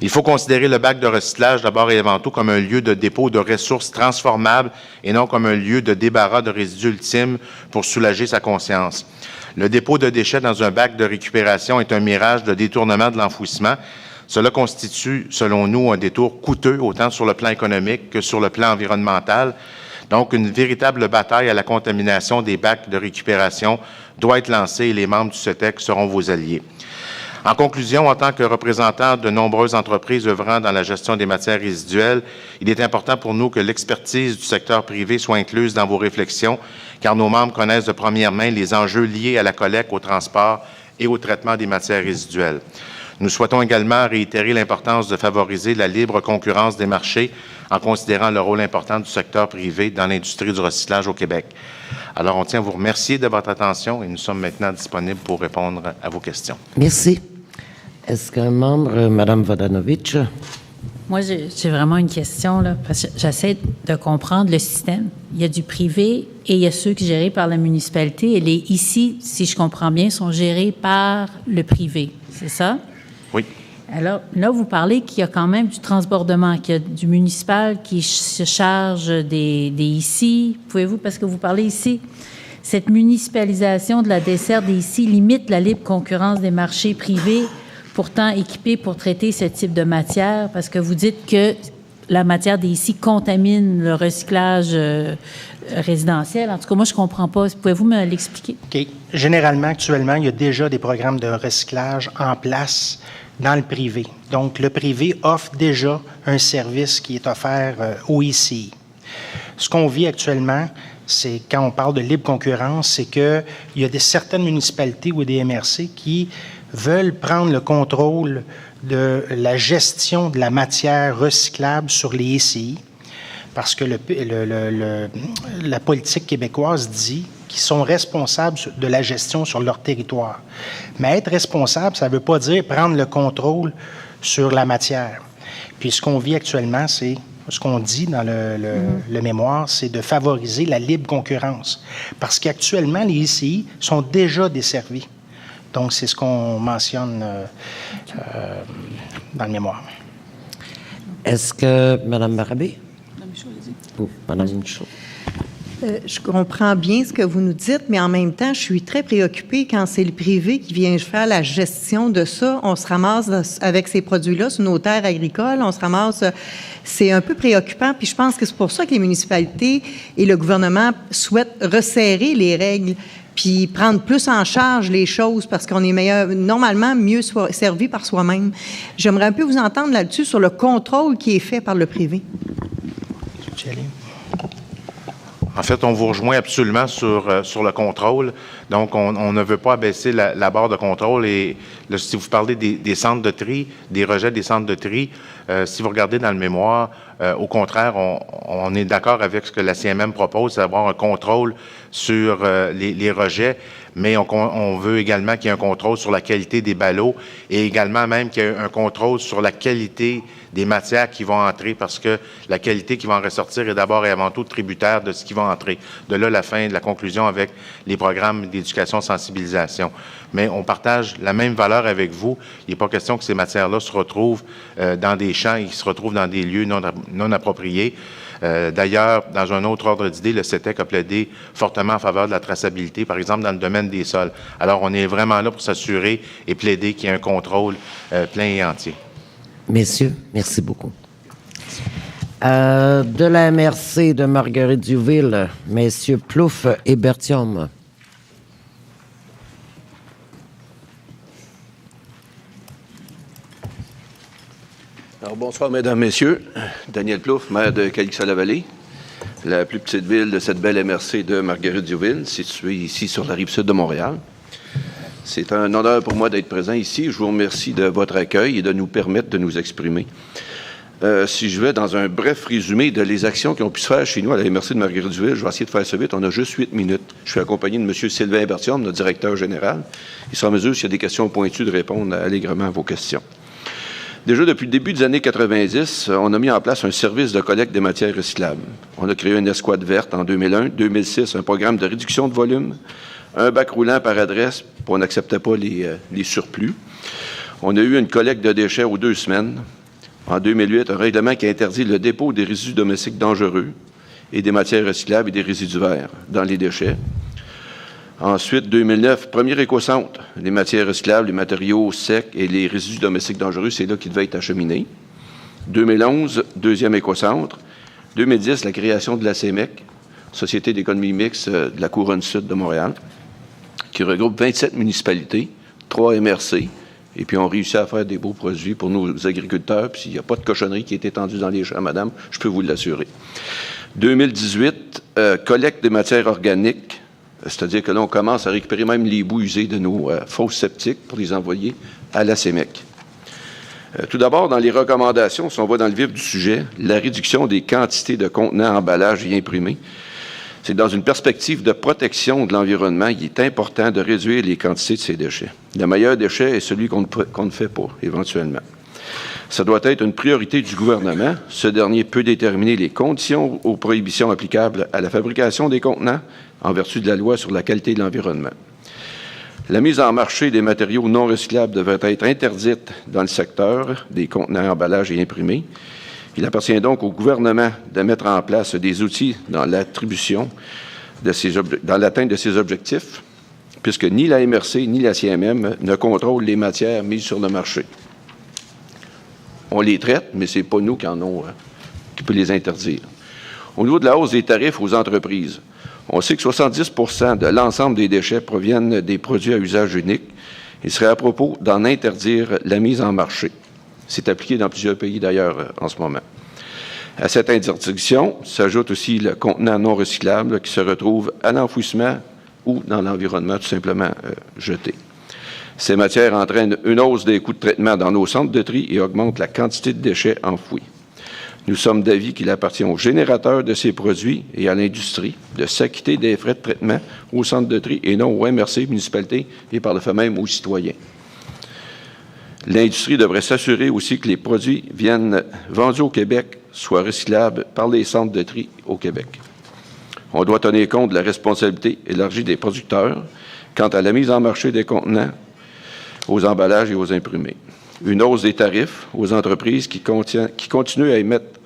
Il faut considérer le bac de recyclage d'abord et avant tout comme un lieu de dépôt de ressources transformables et non comme un lieu de débarras de résidus ultimes pour soulager sa conscience. Le dépôt de déchets dans un bac de récupération est un mirage de détournement de l'enfouissement. Cela constitue, selon nous, un détour coûteux autant sur le plan économique que sur le plan environnemental. Donc, une véritable bataille à la contamination des bacs de récupération doit être lancée et les membres du CETEC seront vos alliés. En conclusion, en tant que représentant de nombreuses entreprises œuvrant dans la gestion des matières résiduelles, il est important pour nous que l'expertise du secteur privé soit incluse dans vos réflexions, car nos membres connaissent de première main les enjeux liés à la collecte, au transport et au traitement des matières résiduelles. Nous souhaitons également réitérer l'importance de favoriser la libre concurrence des marchés en considérant le rôle important du secteur privé dans l'industrie du recyclage au Québec. Alors, on tient à vous remercier de votre attention et nous sommes maintenant disponibles pour répondre à vos questions. Merci. Est-ce qu'un membre, Mme Vodanovic? Moi, j'ai vraiment une question, là, parce que j'essaie de comprendre le système. Il y a du privé et il y a ceux qui sont gérés par la municipalité. Et les ici, si je comprends bien, sont gérés par le privé. C'est ça? Oui. Alors, là, vous parlez qu'il y a quand même du transbordement, qu'il y a du municipal qui se charge des ici. Pouvez-vous, parce que vous parlez ici, cette municipalisation de la desserte des ici limite la libre concurrence des marchés privés pourtant équipés pour traiter ce type de matière? Parce que vous dites que la matière d'ici contamine le recyclage résidentiel. En tout cas, moi, je ne comprends pas. Pouvez-vous me l'expliquer? OK. Généralement, actuellement, il y a déjà des programmes de recyclage en place dans le privé. Donc, le privé offre déjà un service qui est offert au ICI. Ce qu'on vit actuellement, c'est quand on parle de libre concurrence, c'est qu'il y a certaines municipalités ou des MRC qui veulent prendre le contrôle de la gestion de la matière recyclable sur les ICI, parce que la politique québécoise dit qu'ils sont responsables de la gestion sur leur territoire. Mais être responsable, ça ne veut pas dire prendre le contrôle sur la matière. Puis ce qu'on vit actuellement, c'est, ce qu'on dit dans le mémoire, c'est de favoriser la libre concurrence. Parce qu'actuellement, les ICI sont déjà desservis. Donc, c'est ce qu'on mentionne dans le mémoire. Est-ce que Mme Barabé? Ou Mme Michaud? Je comprends bien ce que vous nous dites, mais en même temps, je suis très préoccupée quand c'est le privé qui vient faire la gestion de ça. On se ramasse avec ces produits-là sur nos terres agricoles. On se ramasse... C'est un peu préoccupant, puis je pense que c'est pour ça que les municipalités et le gouvernement souhaitent resserrer les règles puis prendre plus en charge les choses parce qu'on est normalement mieux servi par soi-même. J'aimerais un peu vous entendre là-dessus sur le contrôle qui est fait par le privé. En fait, on vous rejoint absolument sur le contrôle. Donc, on ne veut pas abaisser la barre de contrôle. Et là, si vous parlez des centres de tri, des rejets des centres de tri, si vous regardez dans le mémoire, au contraire, on est d'accord avec ce que la CMM propose, c'est d'avoir un contrôle sur les rejets, mais on veut également qu'il y ait un contrôle sur la qualité des ballots et également même qu'il y ait un contrôle sur la qualité des matières qui vont entrer, parce que la qualité qui va en ressortir est d'abord et avant tout tributaire de ce qui va entrer. De là, la fin de la conclusion avec les programmes d'éducation sensibilisation. Mais on partage la même valeur avec vous. Il n'est pas question que ces matières-là se retrouvent dans des champs et qu'ils se retrouvent dans des lieux non appropriés. D'ailleurs, dans un autre ordre d'idée, le CETEC a plaidé fortement en faveur de la traçabilité, par exemple dans le domaine des sols. Alors, on est vraiment là pour s'assurer et plaider qu'il y ait un contrôle plein et entier. Messieurs, merci beaucoup. De la MRC de Marguerite-Duville, messieurs Plouffe et Berthiaume. Alors, bonsoir, mesdames, messieurs. Daniel Plouffe, maire de Calixa-la-Vallée, la plus petite ville de cette belle MRC de Marguerite-Duville, située ici sur la rive-sud de Montréal. C'est un honneur pour moi d'être présent ici. Je vous remercie de votre accueil et de nous permettre de nous exprimer. Si je vais dans un bref résumé de les actions qui ont pu se faire chez nous à la MRC de Marguerite-Duville, je vais essayer de faire ça vite. On a juste 8 minutes. Je suis accompagné de M. Sylvain Berthiaume, notre directeur général. Il sera en mesure, s'il y a des questions pointues, de répondre allègrement à vos questions. Déjà, depuis le début des années 90, on a mis en place un service de collecte des matières recyclables. On a créé une escouade verte en 2001, 2006, un programme de réduction de volume, un bac roulant par adresse, puis on n'acceptait pas les surplus. On a eu une collecte de déchets aux 2 semaines. En 2008, un règlement qui a interdit le dépôt des résidus domestiques dangereux et des matières recyclables et des résidus verts dans les déchets. Ensuite, 2009, premier éco-centre, les matières recyclables, les matériaux secs et les résidus domestiques dangereux, c'est là qu'ils devaient être acheminés. 2011, deuxième éco-centre. 2010, la création de la CEMEC, Société d'économie mixte de la Couronne Sud de Montréal, qui regroupe 27 municipalités, 3 MRC, et puis on réussit à faire des beaux produits pour nos agriculteurs, puis s'il n'y a pas de cochonnerie qui est étendue dans les champs, madame, je peux vous l'assurer. 2018, collecte des matières organiques, c'est-à-dire que là, on commence à récupérer même les bouts usés de nos fosses septiques pour les envoyer à la CEMEC. Tout d'abord, dans les recommandations, si on va dans le vif du sujet, la réduction des quantités de contenants, emballages et imprimés. C'est dans une perspective de protection de l'environnement, il est important de réduire les quantités de ces déchets. Le meilleur déchet est celui qu'on ne fait pas, éventuellement. Ça doit être une priorité du gouvernement. Ce dernier peut déterminer les conditions aux prohibitions applicables à la fabrication des contenants en vertu de la loi sur la qualité de l'environnement. La mise en marché des matériaux non recyclables devrait être interdite dans le secteur des contenants, emballages et imprimés. Il appartient donc au gouvernement de mettre en place des outils dans l'attribution dans l'atteinte de ces objectifs. puisque ni la MRC ni la CMM ne contrôlent les matières mises sur le marché. On les traite, mais ce n'est pas nous qui peut les interdire. Au niveau de la hausse des tarifs aux entreprises, on sait que 70 % de l'ensemble des déchets proviennent des produits à usage unique. Il serait à propos d'en interdire la mise en marché. C'est appliqué dans plusieurs pays d'ailleurs en ce moment. À cette interdiction s'ajoute aussi le contenant non recyclable qui se retrouve à l'enfouissement ou dans l'environnement tout simplement jeté. Ces matières entraînent une hausse des coûts de traitement dans nos centres de tri et augmentent la quantité de déchets enfouis. Nous sommes d'avis qu'il appartient aux générateurs de ces produits et à l'industrie de s'acquitter des frais de traitement aux centres de tri et non aux MRC, municipalités et par le fait même aux citoyens. L'industrie devrait s'assurer aussi que les produits vendus au Québec soient recyclables par les centres de tri au Québec. On doit tenir compte de la responsabilité élargie des producteurs quant à la mise en marché des contenants, aux emballages et aux imprimés. Une hausse des tarifs aux entreprises qui continuent à émettre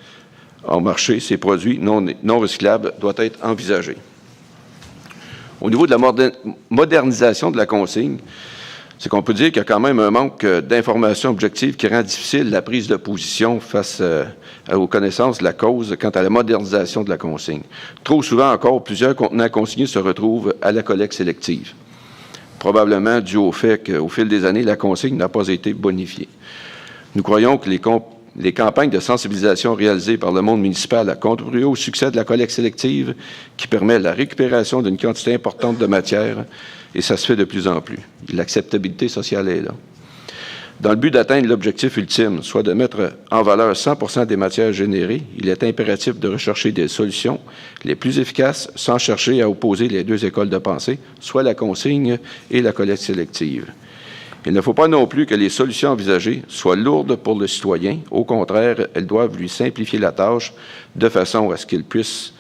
en marché ces produits non recyclables doit être envisagée. Au niveau de la modernisation de la consigne, c'est qu'on peut dire qu'il y a quand même un manque d'informations objectives qui rend difficile la prise de position face aux connaissances de la cause quant à la modernisation de la consigne. Trop souvent encore, plusieurs contenants consignés se retrouvent à la collecte sélective, probablement dû au fait qu'au fil des années, la consigne n'a pas été bonifiée. Nous croyons que les campagnes de sensibilisation réalisées par le monde municipal ont contribué au succès de la collecte sélective qui permet la récupération d'une quantité importante de matière et ça se fait de plus en plus. L'acceptabilité sociale est là. Dans le but d'atteindre l'objectif ultime, soit de mettre en valeur 100% des matières générées, il est impératif de rechercher des solutions les plus efficaces sans chercher à opposer les deux écoles de pensée, soit la consigne et la collecte sélective. Il ne faut pas non plus que les solutions envisagées soient lourdes pour le citoyen. Au contraire, elles doivent lui simplifier la tâche de façon à ce qu'il ne puisse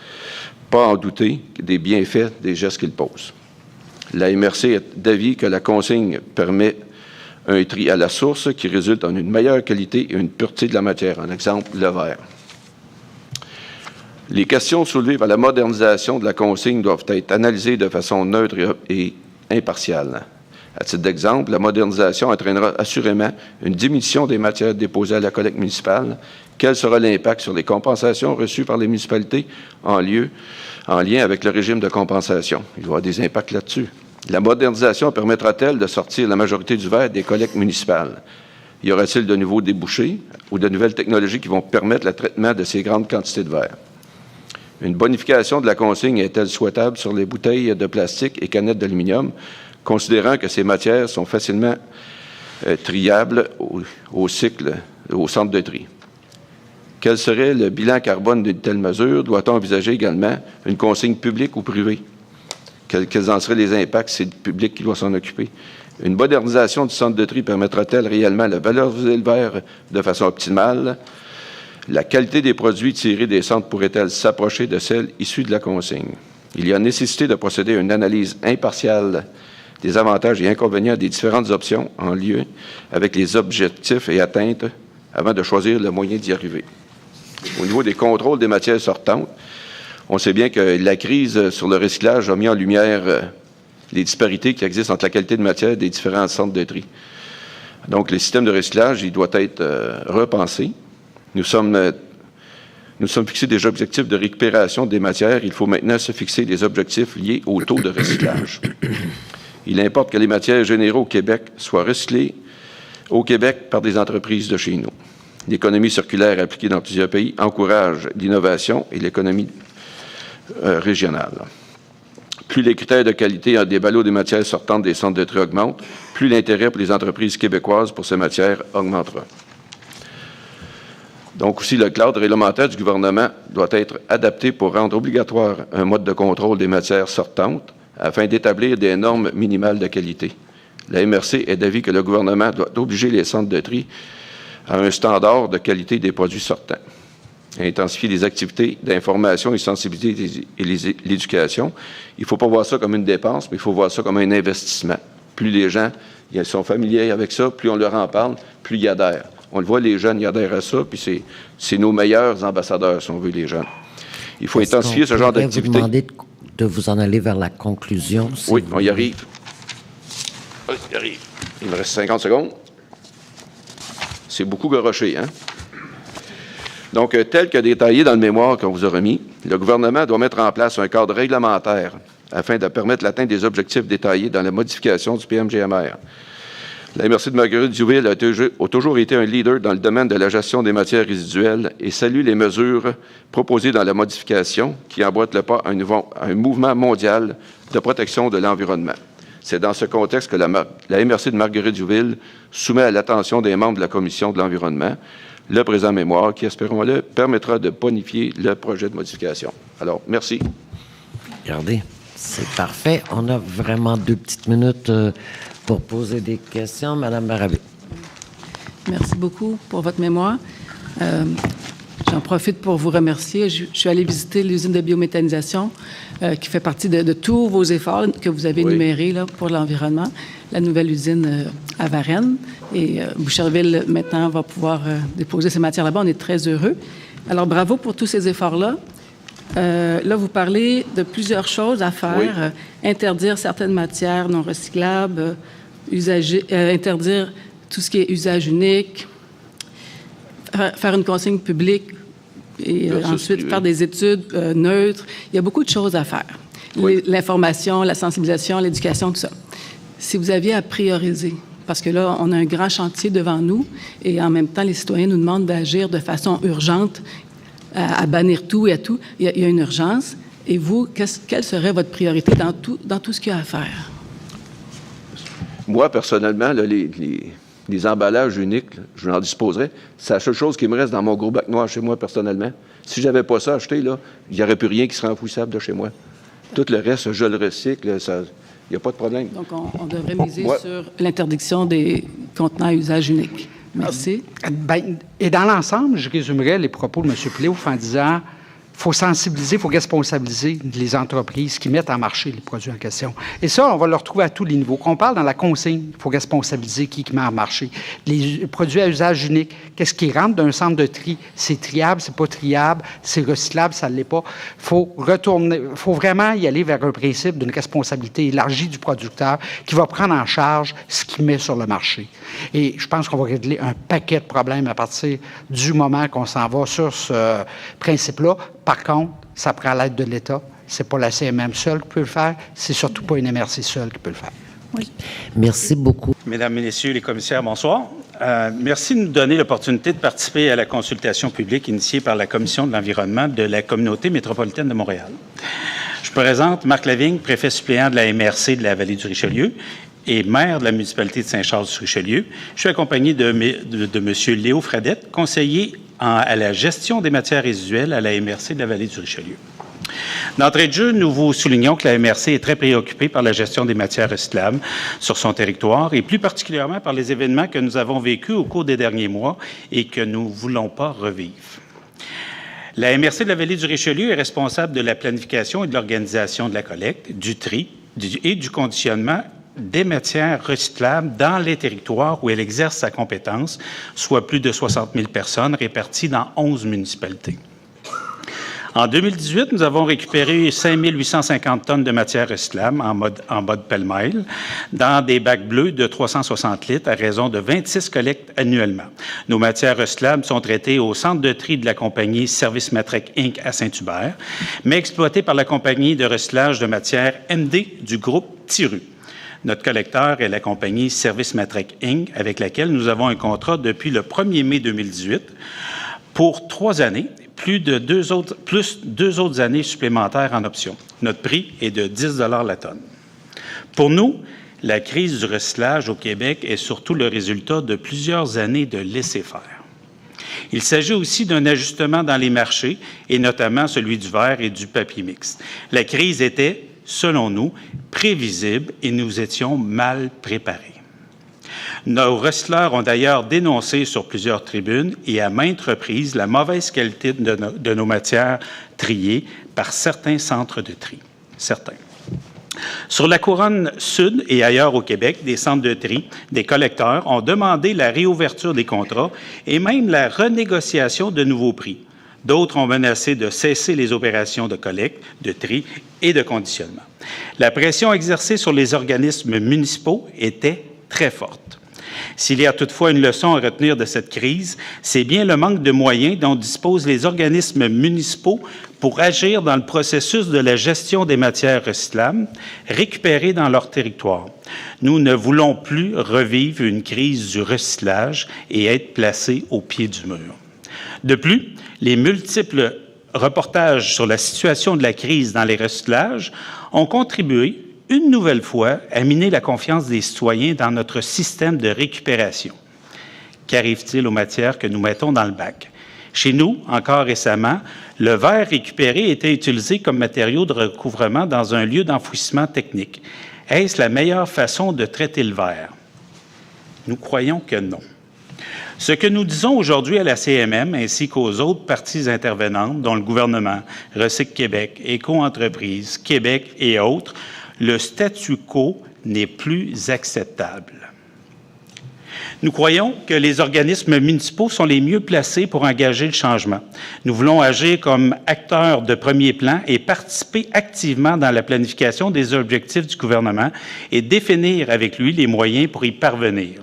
pas en douter des bienfaits des gestes qu'il pose. La MRC est d'avis que la consigne permet un tri à la source qui résulte en une meilleure qualité et une pureté de la matière. Un exemple, le verre. Les questions soulevées par la modernisation de la consigne doivent être analysées de façon neutre et impartiale. À titre d'exemple, la modernisation entraînera assurément une diminution des matières déposées à la collecte municipale. Quel sera l'impact sur les compensations reçues par les municipalités en lien avec le régime de compensation? Il y aura des impacts là-dessus. La modernisation permettra-t-elle de sortir la majorité du verre des collectes municipales? Y aura-t-il de nouveaux débouchés ou de nouvelles technologies qui vont permettre le traitement de ces grandes quantités de verre? Une bonification de la consigne est-elle souhaitable sur les bouteilles de plastique et canettes d'aluminium, considérant que ces matières sont facilement triables au centre de tri? Quel serait le bilan carbone d'une telle mesure? Doit-on envisager également une consigne publique ou privée? Quels en seraient les impacts? C'est le public qui doit s'en occuper. Une modernisation du centre de tri permettra-t-elle réellement de valoriser le verre de façon optimale? La qualité des produits tirés des centres pourrait-elle s'approcher de celle issue de la consigne? Il y a nécessité de procéder à une analyse impartiale des avantages et inconvénients des différentes options en lien avec les objectifs et atteintes avant de choisir le moyen d'y arriver. Au niveau des contrôles des matières sortantes, on sait bien que la crise sur le recyclage a mis en lumière les disparités qui existent entre la qualité de matière des différents centres de tri. Donc, le système de recyclage, il doit être repensé. Nous sommes fixés des objectifs de récupération des matières. Il faut maintenant se fixer des objectifs liés au taux de recyclage. Il importe que les matières générées au Québec soient recyclées au Québec par des entreprises de chez nous. L'économie circulaire appliquée dans plusieurs pays encourage l'innovation et l'économie régionale. Plus les critères de qualité des ballots des matières sortantes des centres de tri augmentent, plus l'intérêt pour les entreprises québécoises pour ces matières augmentera. Donc aussi, le cadre réglementaire du gouvernement doit être adapté pour rendre obligatoire un mode de contrôle des matières sortantes afin d'établir des normes minimales de qualité. La MRC est d'avis que le gouvernement doit obliger les centres de tri à un standard de qualité des produits sortants. Intensifier les activités d'information et sensibilité et l'éducation. Il ne faut pas voir ça comme une dépense, mais il faut voir ça comme un investissement. Plus les gens sont familiers avec ça, plus on leur en parle, plus ils adhèrent. On le voit, les jeunes, ils adhèrent à ça, puis c'est nos meilleurs ambassadeurs, si on veut, les jeunes. Il faut intensifier ce genre d'activité. Vous demander de vous en aller vers la conclusion. Oui, on y arrive. Oui, j'arrive. Il me reste 50 secondes. C'est beaucoup garoché, hein? Donc, tel que détaillé dans le mémoire qu'on vous a remis, le gouvernement doit mettre en place un cadre réglementaire afin de permettre l'atteinte des objectifs détaillés dans la modification du PMGMR. La MRC de Marguerite-Diouville a toujours été un leader dans le domaine de la gestion des matières résiduelles et salue les mesures proposées dans la modification qui emboîtent le pas à un mouvement mondial de protection de l'environnement. C'est dans ce contexte que la MRC de Marguerite-Diouville soumet à l'attention des membres de la Commission de l'environnement le présent mémoire qui, espérons-le, permettra de bonifier le projet de modification. Alors, merci. Regardez, c'est parfait. On a vraiment 2 petites minutes pour poser des questions. Madame Barabé. Merci beaucoup pour votre mémoire. J'en profite pour vous remercier. Je suis allée visiter l'usine de biométhanisation qui fait partie de tous vos efforts que vous avez énumérés là, pour l'environnement. La nouvelle usine à Varennes. Et Boucherville, maintenant, va pouvoir déposer ces matières là-bas. On est très heureux. Alors, bravo pour tous ces efforts-là. Là, vous parlez de plusieurs choses à faire. Interdire certaines matières non recyclables, interdire tout ce qui est usage unique, faire une consigne publique et ensuite faire des études neutres. Il y a beaucoup de choses à faire. L'information, la sensibilisation, l'éducation, tout ça. Si vous aviez à prioriser, parce que là, on a un grand chantier devant nous et en même temps, les citoyens nous demandent d'agir de façon urgente, à bannir tout et à tout. Il y a une urgence. Et vous, quelle serait votre priorité dans tout ce qu'il y a à faire? Moi, personnellement, là, les emballages uniques, là, je n'en disposerais. C'est la seule chose qui me reste dans mon gros bac noir chez moi, personnellement. Si je n'avais pas ça acheté, là, il n'y aurait plus rien qui serait enfouissable de chez moi. Tout le reste, je le recycle. Il n'y a pas de problème. Donc, on devrait miser sur l'interdiction des contenants à usage unique. Merci. Et dans l'ensemble, je résumerais les propos de M. Plouffe en disant il faut sensibiliser, il faut responsabiliser les entreprises qui mettent en marché les produits en question. Et ça, on va le retrouver à tous les niveaux. Quand on parle dans la consigne, il faut responsabiliser qui met en marché. Les produits à usage unique, qu'est-ce qui rentre d'un centre de tri? C'est triable, c'est pas triable, c'est recyclable, ça ne l'est pas. Il faut vraiment y aller vers un principe d'une responsabilité élargie du producteur qui va prendre en charge ce qu'il met sur le marché. Et je pense qu'on va régler un paquet de problèmes à partir du moment qu'on s'en va sur ce principe-là. Par contre, ça prend l'aide de l'État. Ce n'est pas la CMM seule qui peut le faire. C'est surtout pas une MRC seule qui peut le faire. Oui. Merci beaucoup. Mesdames, Messieurs les commissaires, bonsoir. Merci de nous donner l'opportunité de participer à la consultation publique initiée par la Commission de l'environnement de la Communauté métropolitaine de Montréal. Je présente Marc Lavigne, préfet suppléant de la MRC de la Vallée du Richelieu et maire de la municipalité de Saint-Charles-du-Richelieu. Je suis accompagné de M. Léo Fradette, conseiller à la gestion des matières résiduelles à la MRC de la Vallée du Richelieu. D'entrée de jeu, nous vous soulignons que la MRC est très préoccupée par la gestion des matières recyclables sur son territoire et plus particulièrement par les événements que nous avons vécus au cours des derniers mois et que nous ne voulons pas revivre. La MRC de la Vallée du Richelieu est responsable de la planification et de l'organisation de la collecte, du tri et du conditionnement des matières recyclables dans les territoires où elle exerce sa compétence, soit plus de 60 000 personnes réparties dans 11 municipalités. En 2018, nous avons récupéré 5 850 tonnes de matières recyclables en mode pêle-mêle dans des bacs bleus de 360 litres à raison de 26 collectes annuellement. Nos matières recyclables sont traitées au centre de tri de la compagnie Service Matrec Inc. à Saint-Hubert, mais exploitées par la compagnie de recyclage de matières MD du groupe Tiru. Notre collecteur est la compagnie Service Matrec Inc., avec laquelle nous avons un contrat depuis le 1er mai 2018 pour 3 années, plus 2 autres années supplémentaires en option. Notre prix est de 10 $ la tonne. Pour nous, la crise du recyclage au Québec est surtout le résultat de plusieurs années de laisser-faire. Il s'agit aussi d'un ajustement dans les marchés, et notamment celui du verre et du papier mixte. La crise était, selon nous, prévisible et nous étions mal préparés. Nos recycleurs ont d'ailleurs dénoncé sur plusieurs tribunes et à maintes reprises la mauvaise qualité de nos matières triées par certains centres de tri. Sur la couronne sud et ailleurs au Québec, des centres de tri, des collecteurs ont demandé la réouverture des contrats et même la renégociation de nouveaux prix. D'autres ont menacé de cesser les opérations de collecte, de tri et de conditionnement. La pression exercée sur les organismes municipaux était très forte. S'il y a toutefois une leçon à retenir de cette crise, c'est bien le manque de moyens dont disposent les organismes municipaux pour agir dans le processus de la gestion des matières recyclables récupérées dans leur territoire. Nous ne voulons plus revivre une crise du recyclage et être placés au pied du mur. De plus, les multiples reportages sur la situation de la crise dans les recyclages ont contribué une nouvelle fois à miner la confiance des citoyens dans notre système de récupération. Qu'arrive-t-il aux matières que nous mettons dans le bac? Chez nous, encore récemment, le verre récupéré était utilisé comme matériau de recouvrement dans un lieu d'enfouissement technique. Est-ce la meilleure façon de traiter le verre? Nous croyons que non. Ce que nous disons aujourd'hui à la CMM ainsi qu'aux autres parties intervenantes, dont le gouvernement, Recyc Québec, Éco-entreprises, Québec et autres, le statu quo n'est plus acceptable. Nous croyons que les organismes municipaux sont les mieux placés pour engager le changement. Nous voulons agir comme acteurs de premier plan et participer activement dans la planification des objectifs du gouvernement et définir avec lui les moyens pour y parvenir.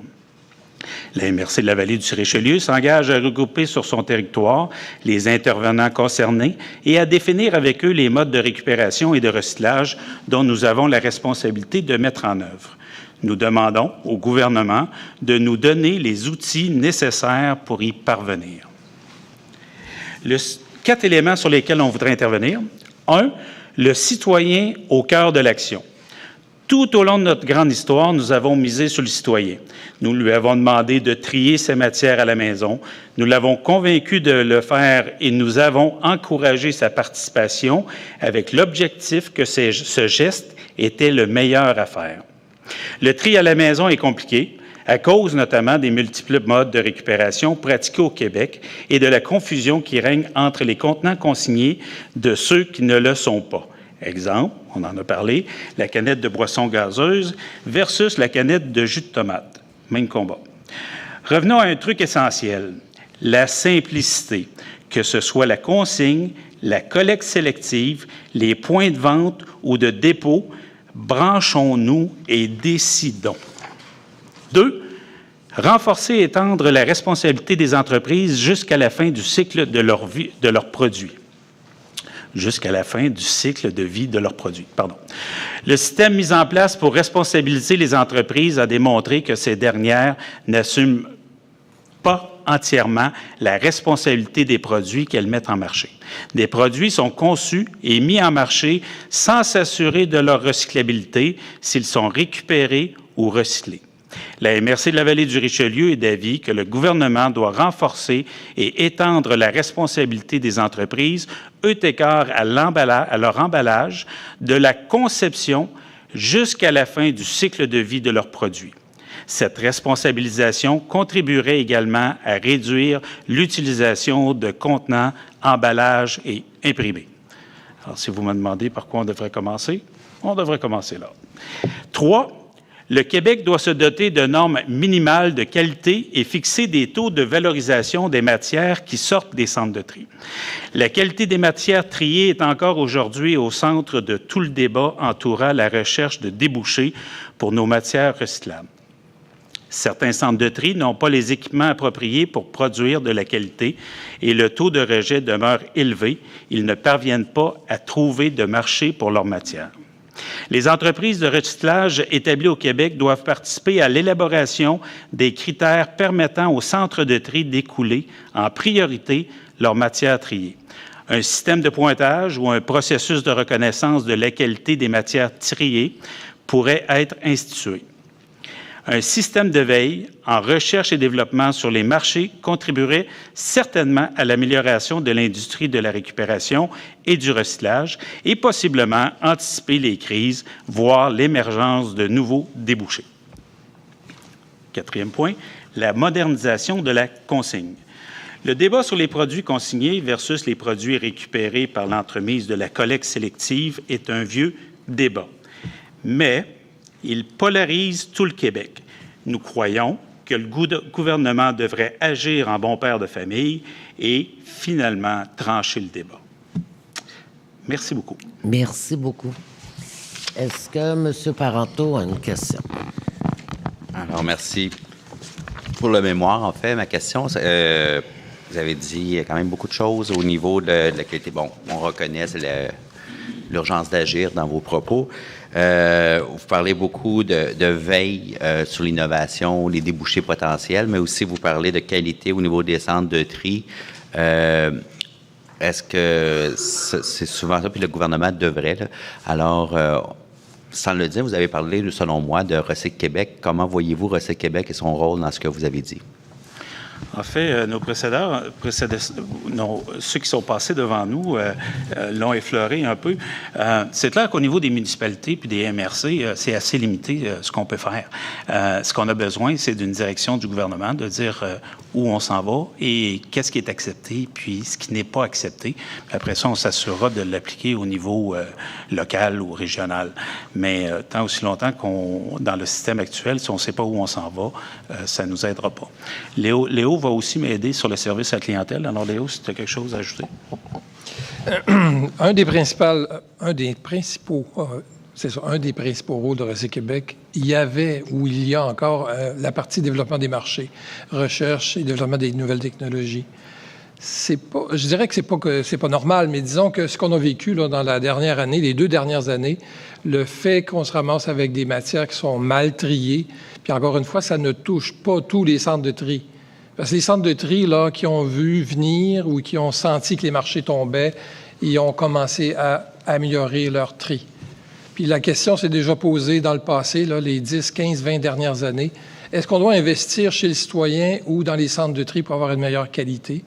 La MRC de la Vallée du Richelieu s'engage à regrouper sur son territoire les intervenants concernés et à définir avec eux les modes de récupération et de recyclage dont nous avons la responsabilité de mettre en œuvre. Nous demandons au gouvernement de nous donner les outils nécessaires pour y parvenir. 4 éléments sur lesquels on voudrait intervenir. 1, le citoyen au cœur de l'action. Tout au long de notre grande histoire, nous avons misé sur le citoyen. Nous lui avons demandé de trier ses matières à la maison. Nous l'avons convaincu de le faire et nous avons encouragé sa participation avec l'objectif que ce geste était le meilleur à faire. Le tri à la maison est compliqué, à cause notamment des multiples modes de récupération pratiqués au Québec et de la confusion qui règne entre les contenants consignés de ceux qui ne le sont pas. Exemple, on en a parlé, la canette de boisson gazeuse versus la canette de jus de tomate. Même combat. Revenons à un truc essentiel, la simplicité, que ce soit la consigne, la collecte sélective, les points de vente ou de dépôt, branchons-nous et décidons. 2, renforcer et étendre la responsabilité des entreprises jusqu'à la fin du cycle de leur vie, de leurs produits. Jusqu'à la fin du cycle de vie de leurs produits. Le système mis en place pour responsabiliser les entreprises a démontré que ces dernières n'assument pas entièrement la responsabilité des produits qu'elles mettent en marché. Des produits sont conçus et mis en marché sans s'assurer de leur recyclabilité s'ils sont récupérés ou recyclés. La MRC de la Vallée du Richelieu est d'avis que le gouvernement doit renforcer et étendre la responsabilité des entreprises, eu égard à leur emballage, de la conception jusqu'à la fin du cycle de vie de leurs produits. Cette responsabilisation contribuerait également à réduire l'utilisation de contenants, emballages et imprimés. Alors, si vous me demandez par quoi on devrait commencer là. 3, le Québec doit se doter de normes minimales de qualité et fixer des taux de valorisation des matières qui sortent des centres de tri. La qualité des matières triées est encore aujourd'hui au centre de tout le débat entourant la recherche de débouchés pour nos matières recyclables. Certains centres de tri n'ont pas les équipements appropriés pour produire de la qualité et le taux de rejet demeure élevé. Ils ne parviennent pas à trouver de marché pour leurs matières. Les entreprises de recyclage établies au Québec doivent participer à l'élaboration des critères permettant aux centres de tri d'écouler en priorité leurs matières triées. Un système de pointage ou un processus de reconnaissance de la qualité des matières triées pourrait être institué. Un système de veille en recherche et développement sur les marchés contribuerait certainement à l'amélioration de l'industrie de la récupération et du recyclage et possiblement anticiper les crises, voire l'émergence de nouveaux débouchés. 4e point, la modernisation de la consigne. Le débat sur les produits consignés versus les produits récupérés par l'entremise de la collecte sélective est un vieux débat. Mais il polarise tout le Québec. Nous croyons que le gouvernement devrait agir en bon père de famille et finalement trancher le débat. Merci beaucoup. Merci beaucoup. Est-ce que M. Parenteau a une question? Alors, merci pour le mémoire. En fait, ma question, vous avez dit quand même beaucoup de choses au niveau de la qualité. Bon, on reconnaît l'urgence d'agir dans vos propos. Vous parlez beaucoup de veille sur l'innovation, les débouchés potentiels, mais aussi vous parlez de qualité au niveau des centres de tri. Est-ce que c'est souvent ça, puis le gouvernement devrait, là? Alors, sans le dire, vous avez parlé, selon moi, de Recyc Québec. Comment voyez-vous Recyc Québec et son rôle dans ce que vous avez dit? En fait, ceux qui sont passés devant nous l'ont effleuré un peu. C'est clair qu'au niveau des municipalités puis des MRC, c'est assez limité ce qu'on peut faire. Ce qu'on a besoin, c'est d'une direction du gouvernement, de dire où on s'en va et qu'est-ce qui est accepté puis ce qui n'est pas accepté. Puis après ça, on s'assurera de l'appliquer au niveau local ou régional. Mais tant aussi longtemps dans le système actuel, si on ne sait pas où on s'en va, ça ne nous aidera pas. Léo va aussi m'aider sur le service à la clientèle. Alors, Léo, si tu as quelque chose à ajouter. Un des principaux rôles de Recyc Québec, il y a encore la partie développement des marchés, recherche et développement des nouvelles technologies. Je dirais que c'est pas normal, mais disons que ce qu'on a vécu là, dans la dernière année, les 2 dernières années, le fait qu'on se ramasse avec des matières qui sont mal triées, puis encore une fois, ça ne touche pas tous les centres de tri. Parce que les centres de tri là, qui ont vu venir ou qui ont senti que les marchés tombaient, ils ont commencé à améliorer leur tri. Puis la question s'est déjà posée dans le passé, là, les 10, 15, 20 dernières années. Est-ce qu'on doit investir chez le citoyen ou dans les centres de tri pour avoir une meilleure qualité?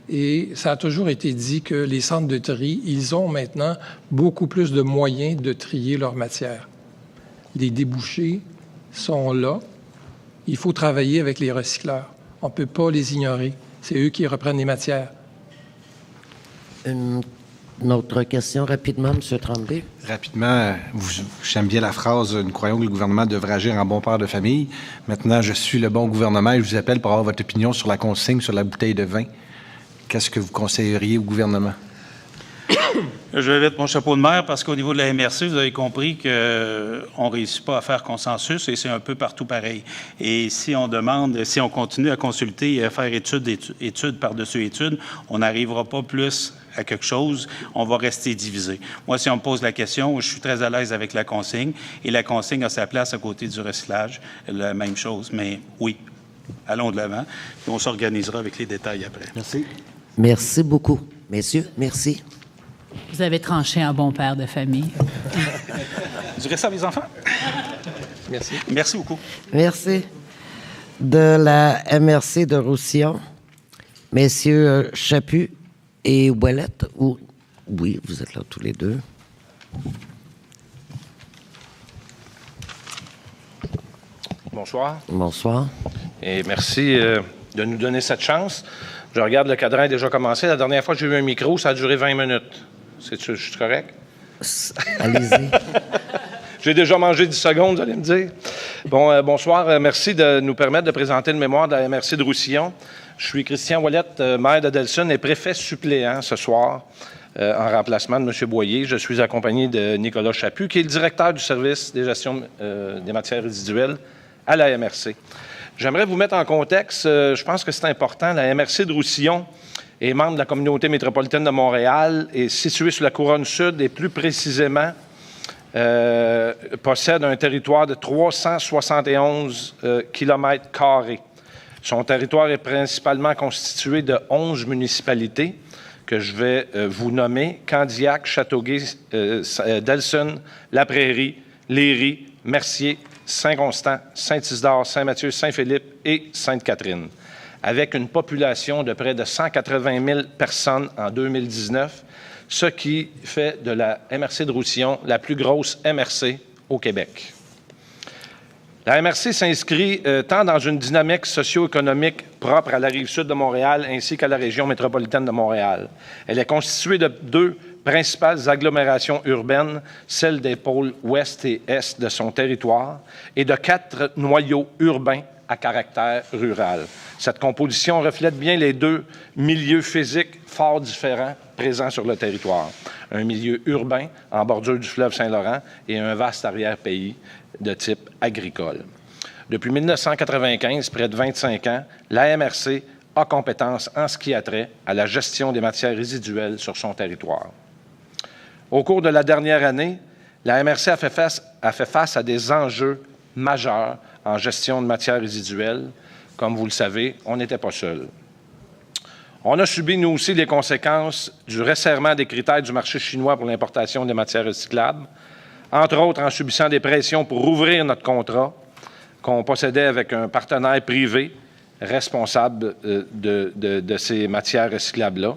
Et ça a toujours été dit que les centres de tri, ils ont maintenant beaucoup plus de moyens de trier leur matière. Les débouchés sont là. Il faut travailler avec les recycleurs. On ne peut pas les ignorer. C'est eux qui reprennent les matières. Une autre question rapidement, M. Tremblay. Rapidement, j'aime bien la phrase « Nous croyons que le gouvernement devrait agir en bon père de famille ». Maintenant, je suis le bon gouvernement et je vous appelle pour avoir votre opinion sur la consigne sur la bouteille de vin. Qu'est-ce que vous conseilleriez au gouvernement? Je vais mettre mon chapeau de maire parce qu'au niveau de la MRC, vous avez compris qu'on ne réussit pas à faire consensus et c'est un peu partout pareil. Et si on continue à consulter et à faire étude par-dessus étude, on n'arrivera pas plus à quelque chose, on va rester divisé. Moi, si on me pose la question, je suis très à l'aise avec la consigne et la consigne a sa place à côté du recyclage, la même chose. Mais oui, allons de l'avant et on s'organisera avec les détails après. Merci. Merci beaucoup. Messieurs, merci. Vous avez tranché un bon père de famille. Je dirais ça à mes enfants. Merci. Merci beaucoup. Merci. De la MRC de Roussillon, messieurs Chaput et Ouellette. Oui, vous êtes là tous les deux. Bonsoir. Bonsoir. Et merci de nous donner cette chance. Je regarde, le cadran est déjà commencé. La dernière fois que j'ai eu un micro, ça a duré 20 minutes. Je suis correct? Allez-y. J'ai déjà mangé 10 secondes, vous allez me dire. Bon, bonsoir. Merci de nous permettre de présenter le mémoire de la MRC de Roussillon. Je suis Christian Ouellette, maire de Delson et préfet suppléant ce soir, en remplacement de M. Boyer. Je suis accompagné de Nicolas Chaput, qui est le directeur du service des gestions des matières résiduelles à la MRC. J'aimerais vous mettre en contexte, je pense que c'est important, la MRC de Roussillon est membre de la communauté métropolitaine de Montréal, est située sur la couronne sud et plus précisément possède un territoire de 371 km². Son territoire est principalement constitué de 11 municipalités que je vais vous nommer: Candiac, Châteauguay, Delson, La Prairie, Léry, Mercier, Saint-Constant, Saint-Isidore, Saint-Mathieu, Saint-Philippe et Sainte-Catherine, avec une population de près de 180 000 personnes en 2019, ce qui fait de la MRC de Roussillon la plus grosse MRC au Québec. La MRC s'inscrit tant dans une dynamique socio-économique propre à la Rive-Sud de Montréal ainsi qu'à la région métropolitaine de Montréal. Elle est constituée de 2 principales agglomérations urbaines, celles des pôles ouest et est de son territoire, et de 4 noyaux urbains à caractère rural. Cette composition reflète bien les deux milieux physiques fort différents présents sur le territoire. Un milieu urbain en bordure du fleuve Saint-Laurent et un vaste arrière-pays de type agricole. Depuis 1995, près de 25 ans, la MRC a compétence en ce qui a trait à la gestion des matières résiduelles sur son territoire. Au cours de la dernière année, la MRC a fait face à des enjeux majeurs en gestion de matières résiduelles. Comme vous le savez, on n'était pas seul. On a subi, nous aussi, les conséquences du resserrement des critères du marché chinois pour l'importation des matières recyclables, entre autres en subissant des pressions pour ouvrir notre contrat qu'on possédait avec un partenaire privé responsable de ces matières recyclables-là.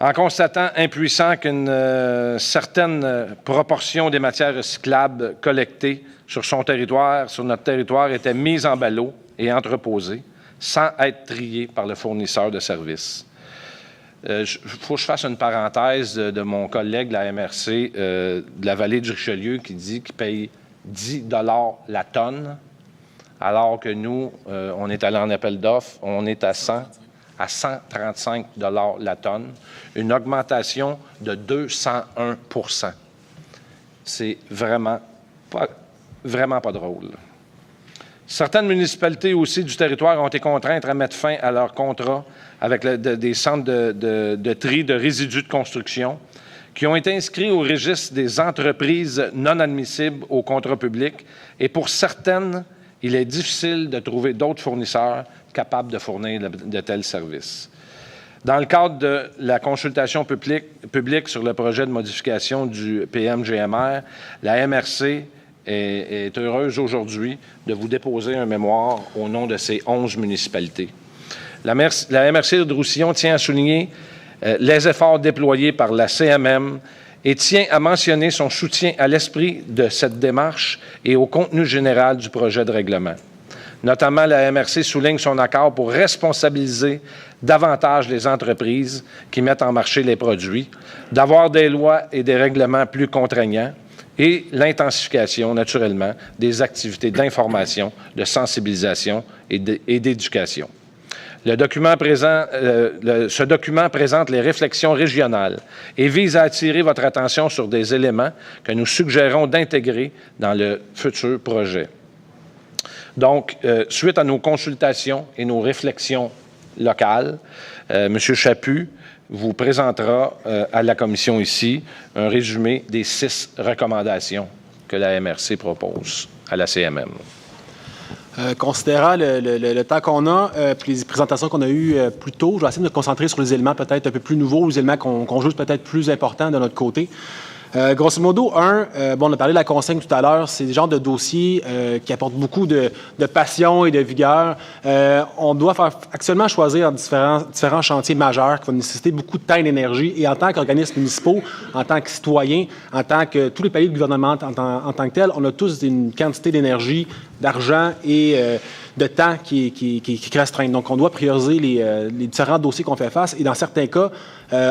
En constatant impuissant qu'une certaine proportion des matières recyclables collectées sur notre territoire, était mise en ballot et entreposée, sans être triée par le fournisseur de services. Il faut que je fasse une parenthèse de mon collègue de la MRC de la vallée du Richelieu qui dit qu'il paye 10 $ la tonne, alors que nous, on est allé en appel d'offres, on est à 135 $ la tonne, une augmentation de 201 %. C'est vraiment pas drôle. Certaines municipalités aussi du territoire ont été contraintes à mettre fin à leur contrat avec des centres de tri de résidus de construction qui ont été inscrits au registre des entreprises non admissibles au contrat public et pour certaines, il est difficile de trouver d'autres fournisseurs capables de fournir de tels services. Dans le cadre de la consultation publique sur le projet de modification du PMGMR, la MRC est heureuse aujourd'hui de vous déposer un mémoire au nom de ces 11 municipalités. La MRC de Roussillon tient à souligner les efforts déployés par la CMM et tient à mentionner son soutien à l'esprit de cette démarche et au contenu général du projet de règlement. Notamment, la MRC souligne son accord pour responsabiliser davantage les entreprises qui mettent en marché les produits, d'avoir des lois et des règlements plus contraignants et l'intensification, naturellement, des activités d'information, de sensibilisation et d'éducation. Ce document présente les réflexions régionales et vise à attirer votre attention sur des éléments que nous suggérons d'intégrer dans le futur projet. Donc, suite à nos consultations et nos réflexions locales, M. Chaput vous présentera à la commission ici un résumé des 6 recommandations que la MRC propose à la CMM. Considérant le temps qu'on a, puis les présentations qu'on a eues plus tôt, je vais essayer de me concentrer sur les éléments peut-être un peu plus nouveaux, les éléments qu'on juge peut-être plus importants de notre côté. Grosso modo, on a parlé de la consigne tout à l'heure, c'est des genres de dossiers qui apportent beaucoup de passion et de vigueur. On doit actuellement choisir différents chantiers majeurs qui vont nécessiter beaucoup de temps et d'énergie. Et en tant qu'organismes municipaux, en tant que citoyens, en tant que tous les paliers de gouvernement en tant que tel, on a tous une quantité d'énergie, d'argent et de temps qui restreint. Donc, on doit prioriser les différents dossiers qu'on fait face. Et dans certains cas,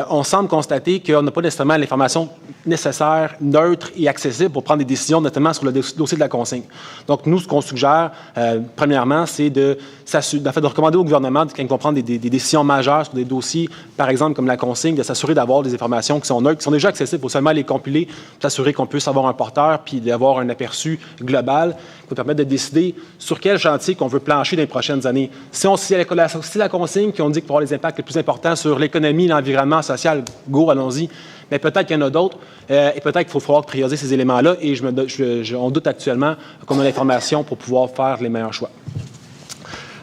on semble constater qu'on n'a pas nécessairement l'information nécessaire, neutre et accessible pour prendre des décisions, notamment sur le dossier de la consigne. Donc, nous, ce qu'on suggère, premièrement, c'est de recommander au gouvernement, quand ils vont prendre des décisions majeures sur des dossiers, par exemple, comme la consigne, de s'assurer d'avoir des informations qui sont neutres, qui sont déjà accessibles. Il faut seulement les compiler, s'assurer qu'on puisse avoir un porteur, puis d'avoir un aperçu global qui va permettre de décider sur quel chantier qu'on veut plancher dans les prochaines années. Si la consigne, qui on dit qu'il va avoir les impacts les plus importants sur l'économie, l'environnement social, go, allons-y. Mais peut-être qu'il y en a d'autres et peut-être qu'il faut falloir prioriser ces éléments-là et on doute actuellement qu'on a l'information pour pouvoir faire les meilleurs choix.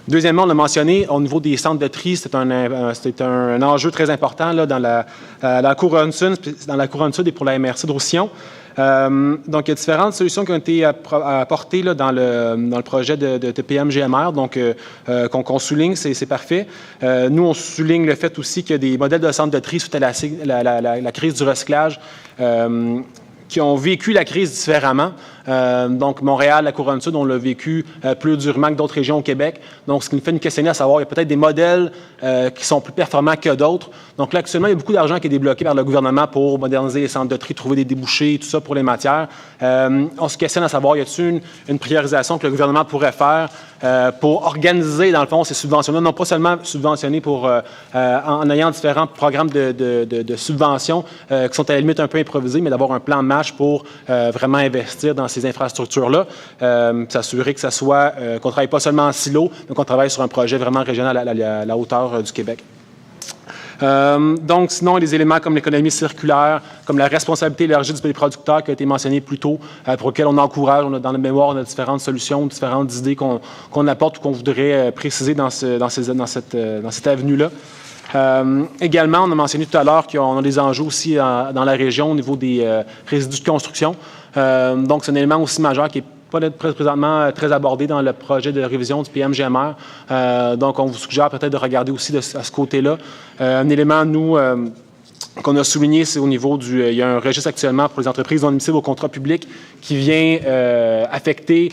Deuxièmement, on a mentionné, au niveau des centres de tri, c'est un enjeu très important là, dans la couronne sud et pour la MRC de Roussillon. Donc, il y a différentes solutions qui ont été apportées là, dans le projet de PMGMR, donc qu'on souligne, c'est parfait. Nous, on souligne le fait aussi qu'il y a des modèles de centres de tri suite à la crise du recyclage qui ont vécu la crise différemment. Donc, Montréal, la Couronne-Sud, on l'a vécu plus durement que d'autres régions au Québec. Donc, ce qui nous fait nous questionner à savoir, il y a peut-être des modèles qui sont plus performants que d'autres. Donc, là, actuellement, il y a beaucoup d'argent qui est débloqué par le gouvernement pour moderniser les centres de tri, trouver des débouchés, tout ça pour les matières. On se questionne à savoir, y a-t-il une priorisation que le gouvernement pourrait faire pour organiser, dans le fond, ces subventions-là, non pas seulement subventionner en ayant différents programmes de subventions qui sont à la limite un peu improvisés, mais d'avoir un plan match pour vraiment investir dans ces infrastructures-là, s'assurer que ça soit, qu'on ne travaille pas seulement en silo, mais qu'on travaille sur un projet vraiment régional à la hauteur du Québec. Donc, sinon, des éléments comme l'économie circulaire, comme la responsabilité élargie du pays producteur qui a été mentionné plus tôt, pour lequel on encourage, on a dans la mémoire, on a différentes solutions, différentes idées qu'on apporte ou qu'on voudrait préciser dans cette avenue-là. Également, on a mentionné tout à l'heure qu'on a des enjeux aussi dans la région au niveau des résidus de construction. Donc, c'est un élément aussi majeur qui est pas présentement très abordé dans le projet de révision du PM-GMR. Donc, on vous suggère peut-être de regarder aussi à ce côté-là. Un élément, nous, qu'on a souligné, c'est au niveau il y a un registre actuellement pour les entreprises non admissibles au contrat public qui vient affecter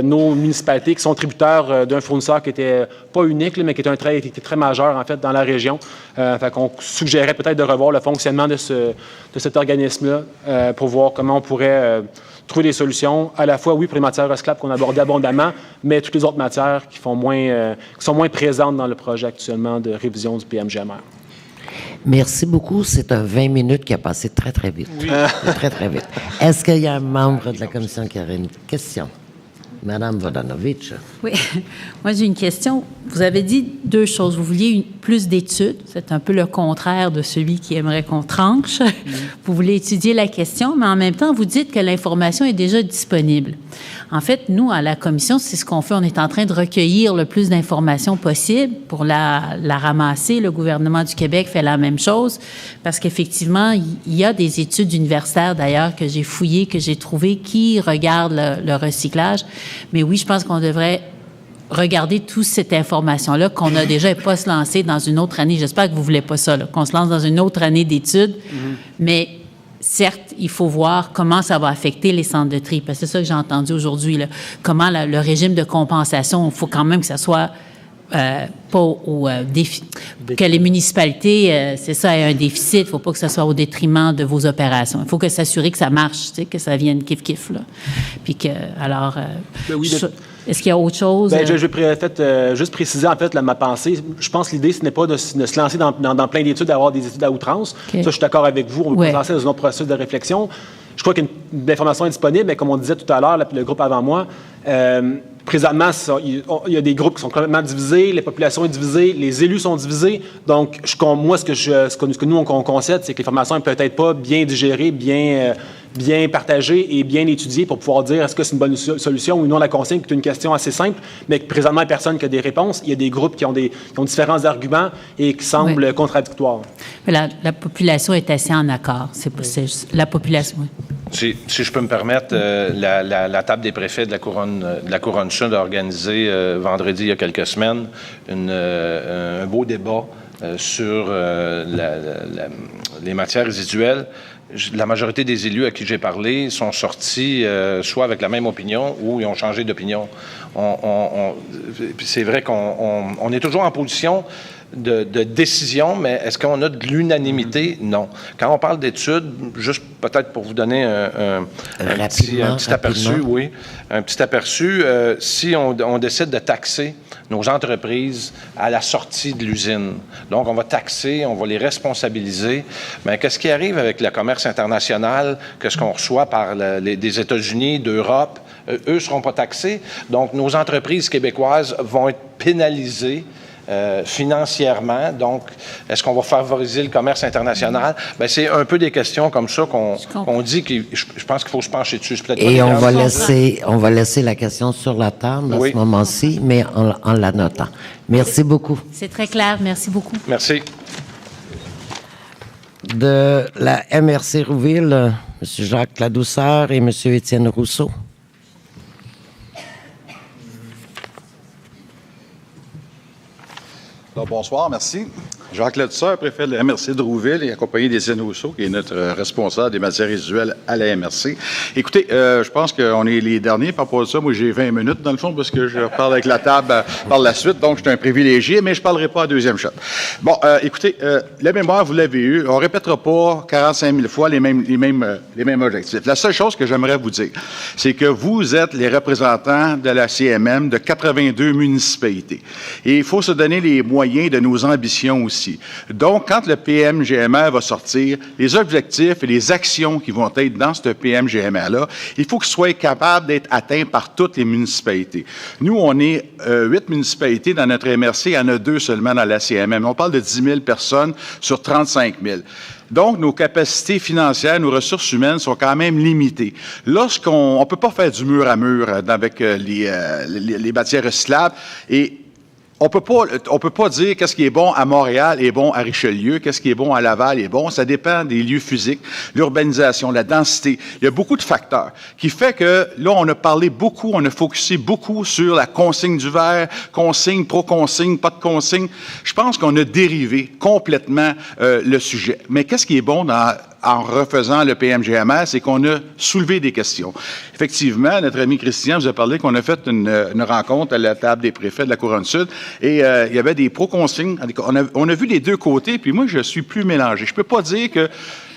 nos municipalités qui sont tributaires d'un fournisseur qui n'était pas unique, mais qui était très majeur, en fait, dans la région. Fait qu'on suggérait peut-être de revoir le fonctionnement de cet organisme-là pour voir comment on pourrait trouver des solutions, à la fois, oui, pour les matières recyclables qu'on a abordées abondamment, mais toutes les autres matières qui sont moins présentes dans le projet actuellement de révision du PM-GMR. Merci beaucoup. C'est un 20 minutes qui a passé très, très vite. Oui. Très, très vite. Est-ce qu'il y a un membre de la commission qui aurait une question? Madame Vodanovic. Oui. Moi, j'ai une question. Vous avez dit deux choses. Vous vouliez plus d'études. C'est un peu le contraire de celui qui aimerait qu'on tranche. Vous voulez étudier la question, mais en même temps, vous dites que l'information est déjà disponible. En fait, nous, à la commission, c'est ce qu'on fait. On est en train de recueillir le plus d'informations possible pour la ramasser. Le gouvernement du Québec fait la même chose parce qu'effectivement, il y a des études universitaires, d'ailleurs, que j'ai fouillées, que j'ai trouvées, qui regardent le recyclage. Mais oui, je pense qu'on devrait regarder toute cette information-là qu'on a déjà et pas se lancer dans une autre année. J'espère que vous ne voulez pas ça, qu'on se lance dans une autre année d'études. Mais certes, il faut voir comment ça va affecter les centres de tri. Parce que c'est ça que j'ai entendu aujourd'hui. Là. Comment le régime de compensation, il faut quand même que ça soit pas au défi, que les municipalités, c'est ça, aient un déficit. Il ne faut pas que ça soit au détriment de vos opérations. Il faut que s'assurer que ça marche, tu sais, que ça vienne kiff-kiff. Là. Puis que, alors, est-ce qu'il y a autre chose? Je vais juste préciser, en fait, ma pensée. Je pense que l'idée, ce n'est pas de se lancer dans plein d'études, d'avoir des études à outrance. Okay. Ça, je suis d'accord avec vous. On veut se lancer dans un autre processus de réflexion. Je crois qu'une information est disponible, mais comme on disait tout à l'heure, le groupe avant moi, présentement, il y a des groupes qui sont complètement divisés, la population est divisée, les élus sont divisés. Donc, moi, ce que nous, on concède, c'est que l'information n'est peut-être pas bien digérée, bien partagée et bien étudiée pour pouvoir dire est-ce que c'est une bonne solution ou non. La consigne est une question assez simple, mais que présentement, il n'y a personne qui a des réponses. Il y a des groupes qui ont différents arguments et qui semblent contradictoires. Mais la population est assez en accord. C'est la population. Si je peux me permettre, la table des préfets de la Couronne Sud a organisé vendredi, il y a quelques semaines, un beau débat sur les matières résiduelles. La majorité des élus à qui j'ai parlé sont sortis soit avec la même opinion ou ils ont changé d'opinion. C'est vrai qu'on est toujours en position de décision, mais est-ce qu'on a de l'unanimité? Non. Quand on parle d'études, juste peut-être pour vous donner un petit aperçu, oui, un petit aperçu, si on décide de taxer nos entreprises à la sortie de l'usine, donc on va taxer, on va les responsabiliser, mais qu'est-ce qui arrive avec le commerce international, qu'est-ce qu'on reçoit par des États-Unis, d'Europe? Eux ne seront pas taxés, donc nos entreprises québécoises vont être pénalisées financièrement. Donc, est-ce qu'on va favoriser le commerce international? Bien, c'est un peu des questions comme ça qu'on dit que je pense qu'il faut se pencher dessus. Et on va laisser la question sur la table à ce moment-ci, mais en la notant. Merci beaucoup. C'est très clair. Merci beaucoup. Merci. De la MRC Rouville, M. Jacques Ladouceur et M. Étienne Rousseau. Alors, bonsoir, merci. Jacques Ledesseur, préfet de la MRC de Rouville et accompagné d'Étienne Rousseau, qui est notre responsable des matières résiduelles à la MRC. Écoutez, je pense qu'on est les derniers par rapport à ça. Moi, j'ai 20 minutes, dans le fond, parce que je parle avec la table par la suite, donc je suis un privilégié, mais je ne parlerai pas à deuxième shot. Bon, écoutez, la mémoire, vous l'avez eu. On ne répétera pas 45 000 fois les mêmes objectifs. La seule chose que j'aimerais vous dire, c'est que vous êtes les représentants de la CMM de 82 municipalités. Et il faut se donner les moyens de nos ambitions aussi. Donc, quand le PMGMR va sortir, les objectifs et les actions qui vont être dans ce PMGMR-là, il faut qu'ils soient capables d'être atteints par toutes les municipalités. Nous, on est 8 municipalités dans notre MRC, il y en a 2 seulement dans la CMM. On parle de 10 000 personnes sur 35 000. Donc, nos capacités financières, nos ressources humaines sont quand même limitées. Lorsqu'on ne peut pas faire du mur à mur avec les matières recyclables et on peut pas dire qu'est-ce qui est bon à Montréal est bon à Richelieu, qu'est-ce qui est bon à Laval est bon. Ça dépend des lieux physiques, l'urbanisation, la densité. Il y a beaucoup de facteurs qui fait que là, on a parlé beaucoup, on a focusé beaucoup sur la consigne du verre, consigne, pro-consigne, pas de consigne. Je pense qu'on a dérivé complètement le sujet. Mais qu'est-ce qui est bon en refaisant le PMGMR, c'est qu'on a soulevé des questions. Effectivement, notre ami Christian vous a parlé qu'on a fait une rencontre à la table des préfets de la Couronne-Sud et il y avait des pro-consignes. On a vu les deux côtés, puis moi, je suis plus mélangé. Je peux pas dire que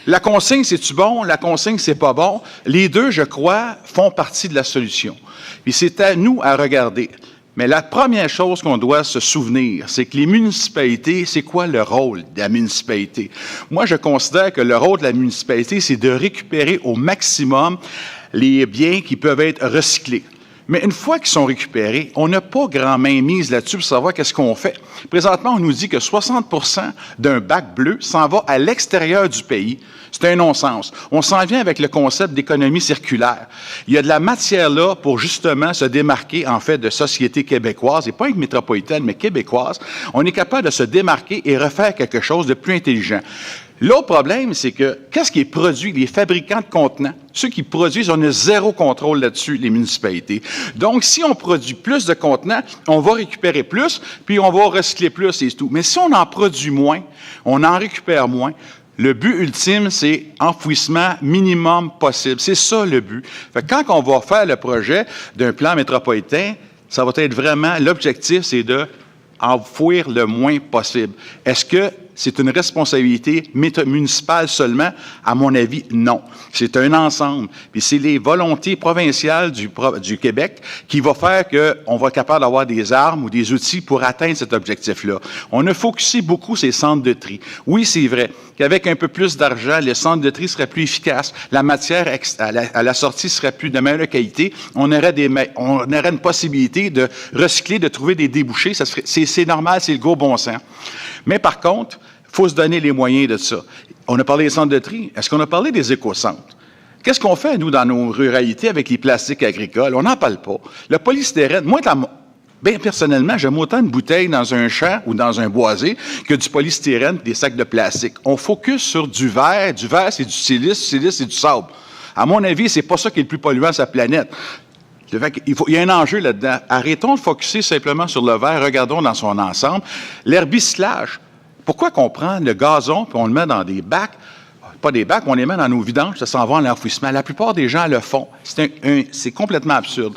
la consigne, c'est-tu bon? La consigne, c'est pas bon. Les deux, je crois, font partie de la solution. Puis c'est à nous à regarder. Mais la première chose qu'on doit se souvenir, c'est que les municipalités, c'est quoi le rôle de la municipalité? Moi, je considère que le rôle de la municipalité, c'est de récupérer au maximum les biens qui peuvent être recyclés. Mais une fois qu'ils sont récupérés, on n'a pas grand main mise là-dessus pour savoir qu'est-ce qu'on fait. Présentement, on nous dit que 60 % d'un bac bleu s'en va à l'extérieur du pays. C'est un non-sens. On s'en vient avec le concept d'économie circulaire. Il y a de la matière là pour justement se démarquer, en fait, de sociétés québécoises, et pas une métropolitaine, mais québécoise. On est capable de se démarquer et refaire quelque chose de plus intelligent. L'autre problème, c'est que qu'est-ce qui est produit? Les fabricants de contenants, ceux qui produisent, on a zéro contrôle là-dessus, les municipalités. Donc, si on produit plus de contenants, on va récupérer plus, puis on va recycler plus, c'est tout. Mais si on en produit moins, on en récupère moins, le but ultime, c'est enfouissement minimum possible. C'est ça le but. Fait que quand on va faire le projet d'un plan métropolitain, ça va être vraiment, l'objectif, c'est de enfouir le moins possible. Est-ce que c'est une responsabilité municipale seulement? À mon avis, non. C'est un ensemble. Puis c'est les volontés provinciales du Québec qui va faire qu'on va être capable d'avoir des armes ou des outils pour atteindre cet objectif-là. On a focusé beaucoup ces centres de tri. Oui, c'est vrai qu'avec un peu plus d'argent, les centres de tri seraient plus efficaces. La matière à la sortie serait plus de meilleure qualité. On aurait une possibilité de recycler, de trouver des débouchés. C'est normal, c'est le gros bon sens. Mais par contre, il faut se donner les moyens de ça. On a parlé des centres de tri. Est-ce qu'on a parlé des éco-centres? Qu'est-ce qu'on fait, nous, dans nos ruralités avec les plastiques agricoles? On n'en parle pas. Le polystyrène, moi, bien personnellement, j'aime autant une bouteille dans un champ ou dans un boisé que du polystyrène et des sacs de plastique. On focus sur du verre. Du verre, c'est du silice. Du silice, c'est du sable. À mon avis, c'est pas ça qui est le plus polluant sur la planète. Il y a un enjeu là-dedans. Arrêtons de focusser simplement sur le verre. Regardons dans son ensemble. L'herbicyclage. Pourquoi qu'on prend le gazon et on le met dans des bacs? Pas des bacs, on les met dans nos vidanges, ça s'en va en l'enfouissement. La plupart des gens le font. C'est complètement absurde.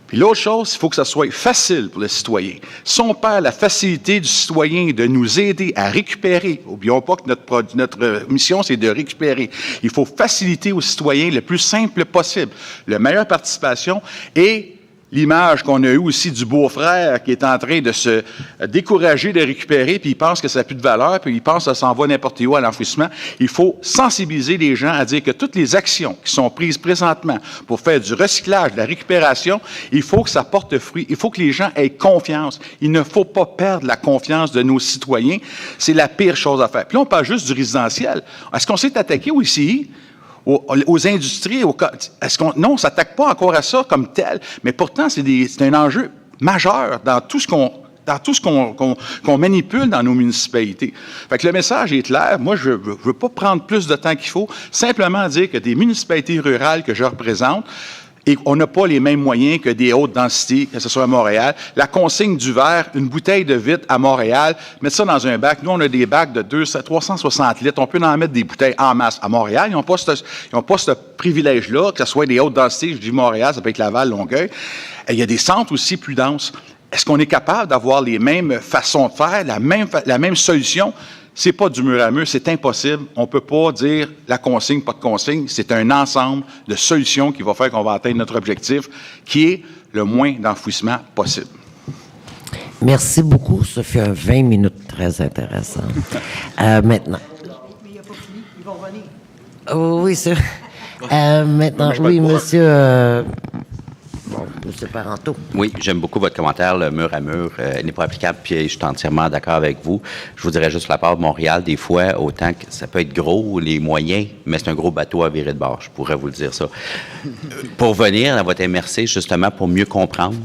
Puis l'autre chose, il faut que ça soit facile pour le citoyen. Si on perd la facilité du citoyen de nous aider à récupérer, n'oublions pas que notre mission, c'est de récupérer. Il faut faciliter aux citoyens le plus simple possible. La meilleure participation et l'image qu'on a eue aussi du beau-frère qui est en train de se décourager de récupérer, puis il pense que ça n'a plus de valeur, puis il pense que ça s'en va n'importe où à l'enfouissement. Il faut sensibiliser les gens à dire que toutes les actions qui sont prises présentement pour faire du recyclage, de la récupération, il faut que ça porte fruit. Il faut que les gens aient confiance. Il ne faut pas perdre la confiance de nos citoyens. C'est la pire chose à faire. Puis là, on parle juste du résidentiel. Est-ce qu'on s'est attaqué au ICI? Aux industries, non, on ne s'attaque pas encore à ça comme tel, mais pourtant, c'est un enjeu majeur dans tout ce qu'on manipule dans nos municipalités. Fait que le message est clair. Moi, je ne veux pas prendre plus de temps qu'il faut, simplement dire que des municipalités rurales que je représente, Et on n'a pas les mêmes moyens que des hautes densités, que ce soit à Montréal. La consigne du verre, une bouteille de vitre à Montréal, mettre ça dans un bac. Nous, on a des bacs de 360 litres. On peut en mettre des bouteilles en masse. À Montréal, ils n'ont pas ce privilège-là, que ce soit des hautes densités. Je dis Montréal, ça peut être Laval, Longueuil. Et il y a des centres aussi plus denses. Est-ce qu'on est capable d'avoir les mêmes façons de faire, la même solution? C'est pas du mur à mur, c'est impossible. On ne peut pas dire la consigne, pas de consigne. C'est un ensemble de solutions qui va faire qu'on va atteindre notre objectif, qui est le moins d'enfouissement possible. Merci beaucoup. Ce fut un 20 minutes très intéressant. Maintenant. Mais il n'y a pas fini. Ils vont revenir. Oh, oui, c'est... maintenant, oui, monsieur... M. Parenteau. Oui, j'aime beaucoup votre commentaire. Le mur à mur n'est pas applicable, puis je suis entièrement d'accord avec vous. Je vous dirais juste la part de Montréal, des fois, autant que ça peut être gros, les moyens, mais c'est un gros bateau à virer de bord, je pourrais vous le dire ça. Pour venir dans votre MRC, justement, pour mieux comprendre,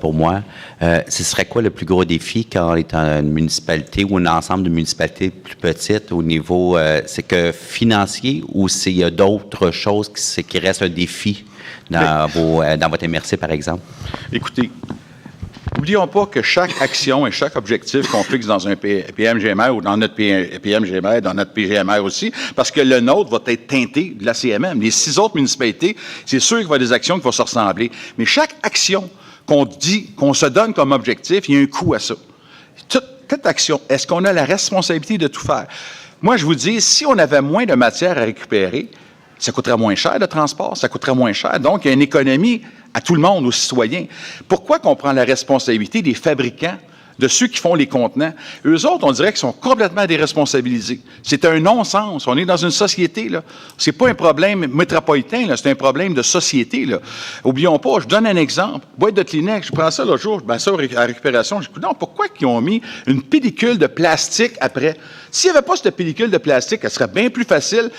pour moi, ce serait quoi le plus gros défi quand on est en une municipalité ou un ensemble de municipalités plus petites au niveau, c'est que financier ou s'il y a d'autres choses qui restent un défi dans votre MRC, par exemple? Écoutez, n'oublions pas que chaque action et chaque objectif qu'on fixe dans un PMGMR ou dans notre PMGMR, dans notre PGMR aussi, parce que le nôtre va être teinté de la CMM. Les 6 autres municipalités, c'est sûr qu'il va y avoir des actions qui vont se ressembler. Mais chaque action qu'on se donne comme objectif, il y a un coût à ça. Toute action, est-ce qu'on a la responsabilité de tout faire? Moi, je vous dis, si on avait moins de matière à récupérer, ça coûterait moins cher, le transport, ça coûterait moins cher. Donc, il y a une économie à tout le monde, aux citoyens. Pourquoi qu'on prend la responsabilité des fabricants, de ceux qui font les contenants? Eux autres, on dirait qu'ils sont complètement déresponsabilisés. C'est un non-sens. On est dans une société, là. C'est pas un problème métropolitain, là. C'est un problème de société, là. Oublions pas, je donne un exemple. Boîte de Kleenex, je prends ça l'autre jour, ça à récupération. Je dis, non, pourquoi ils ont mis une pellicule de plastique après? S'il n'y avait pas cette pellicule de plastique, elle serait bien plus facile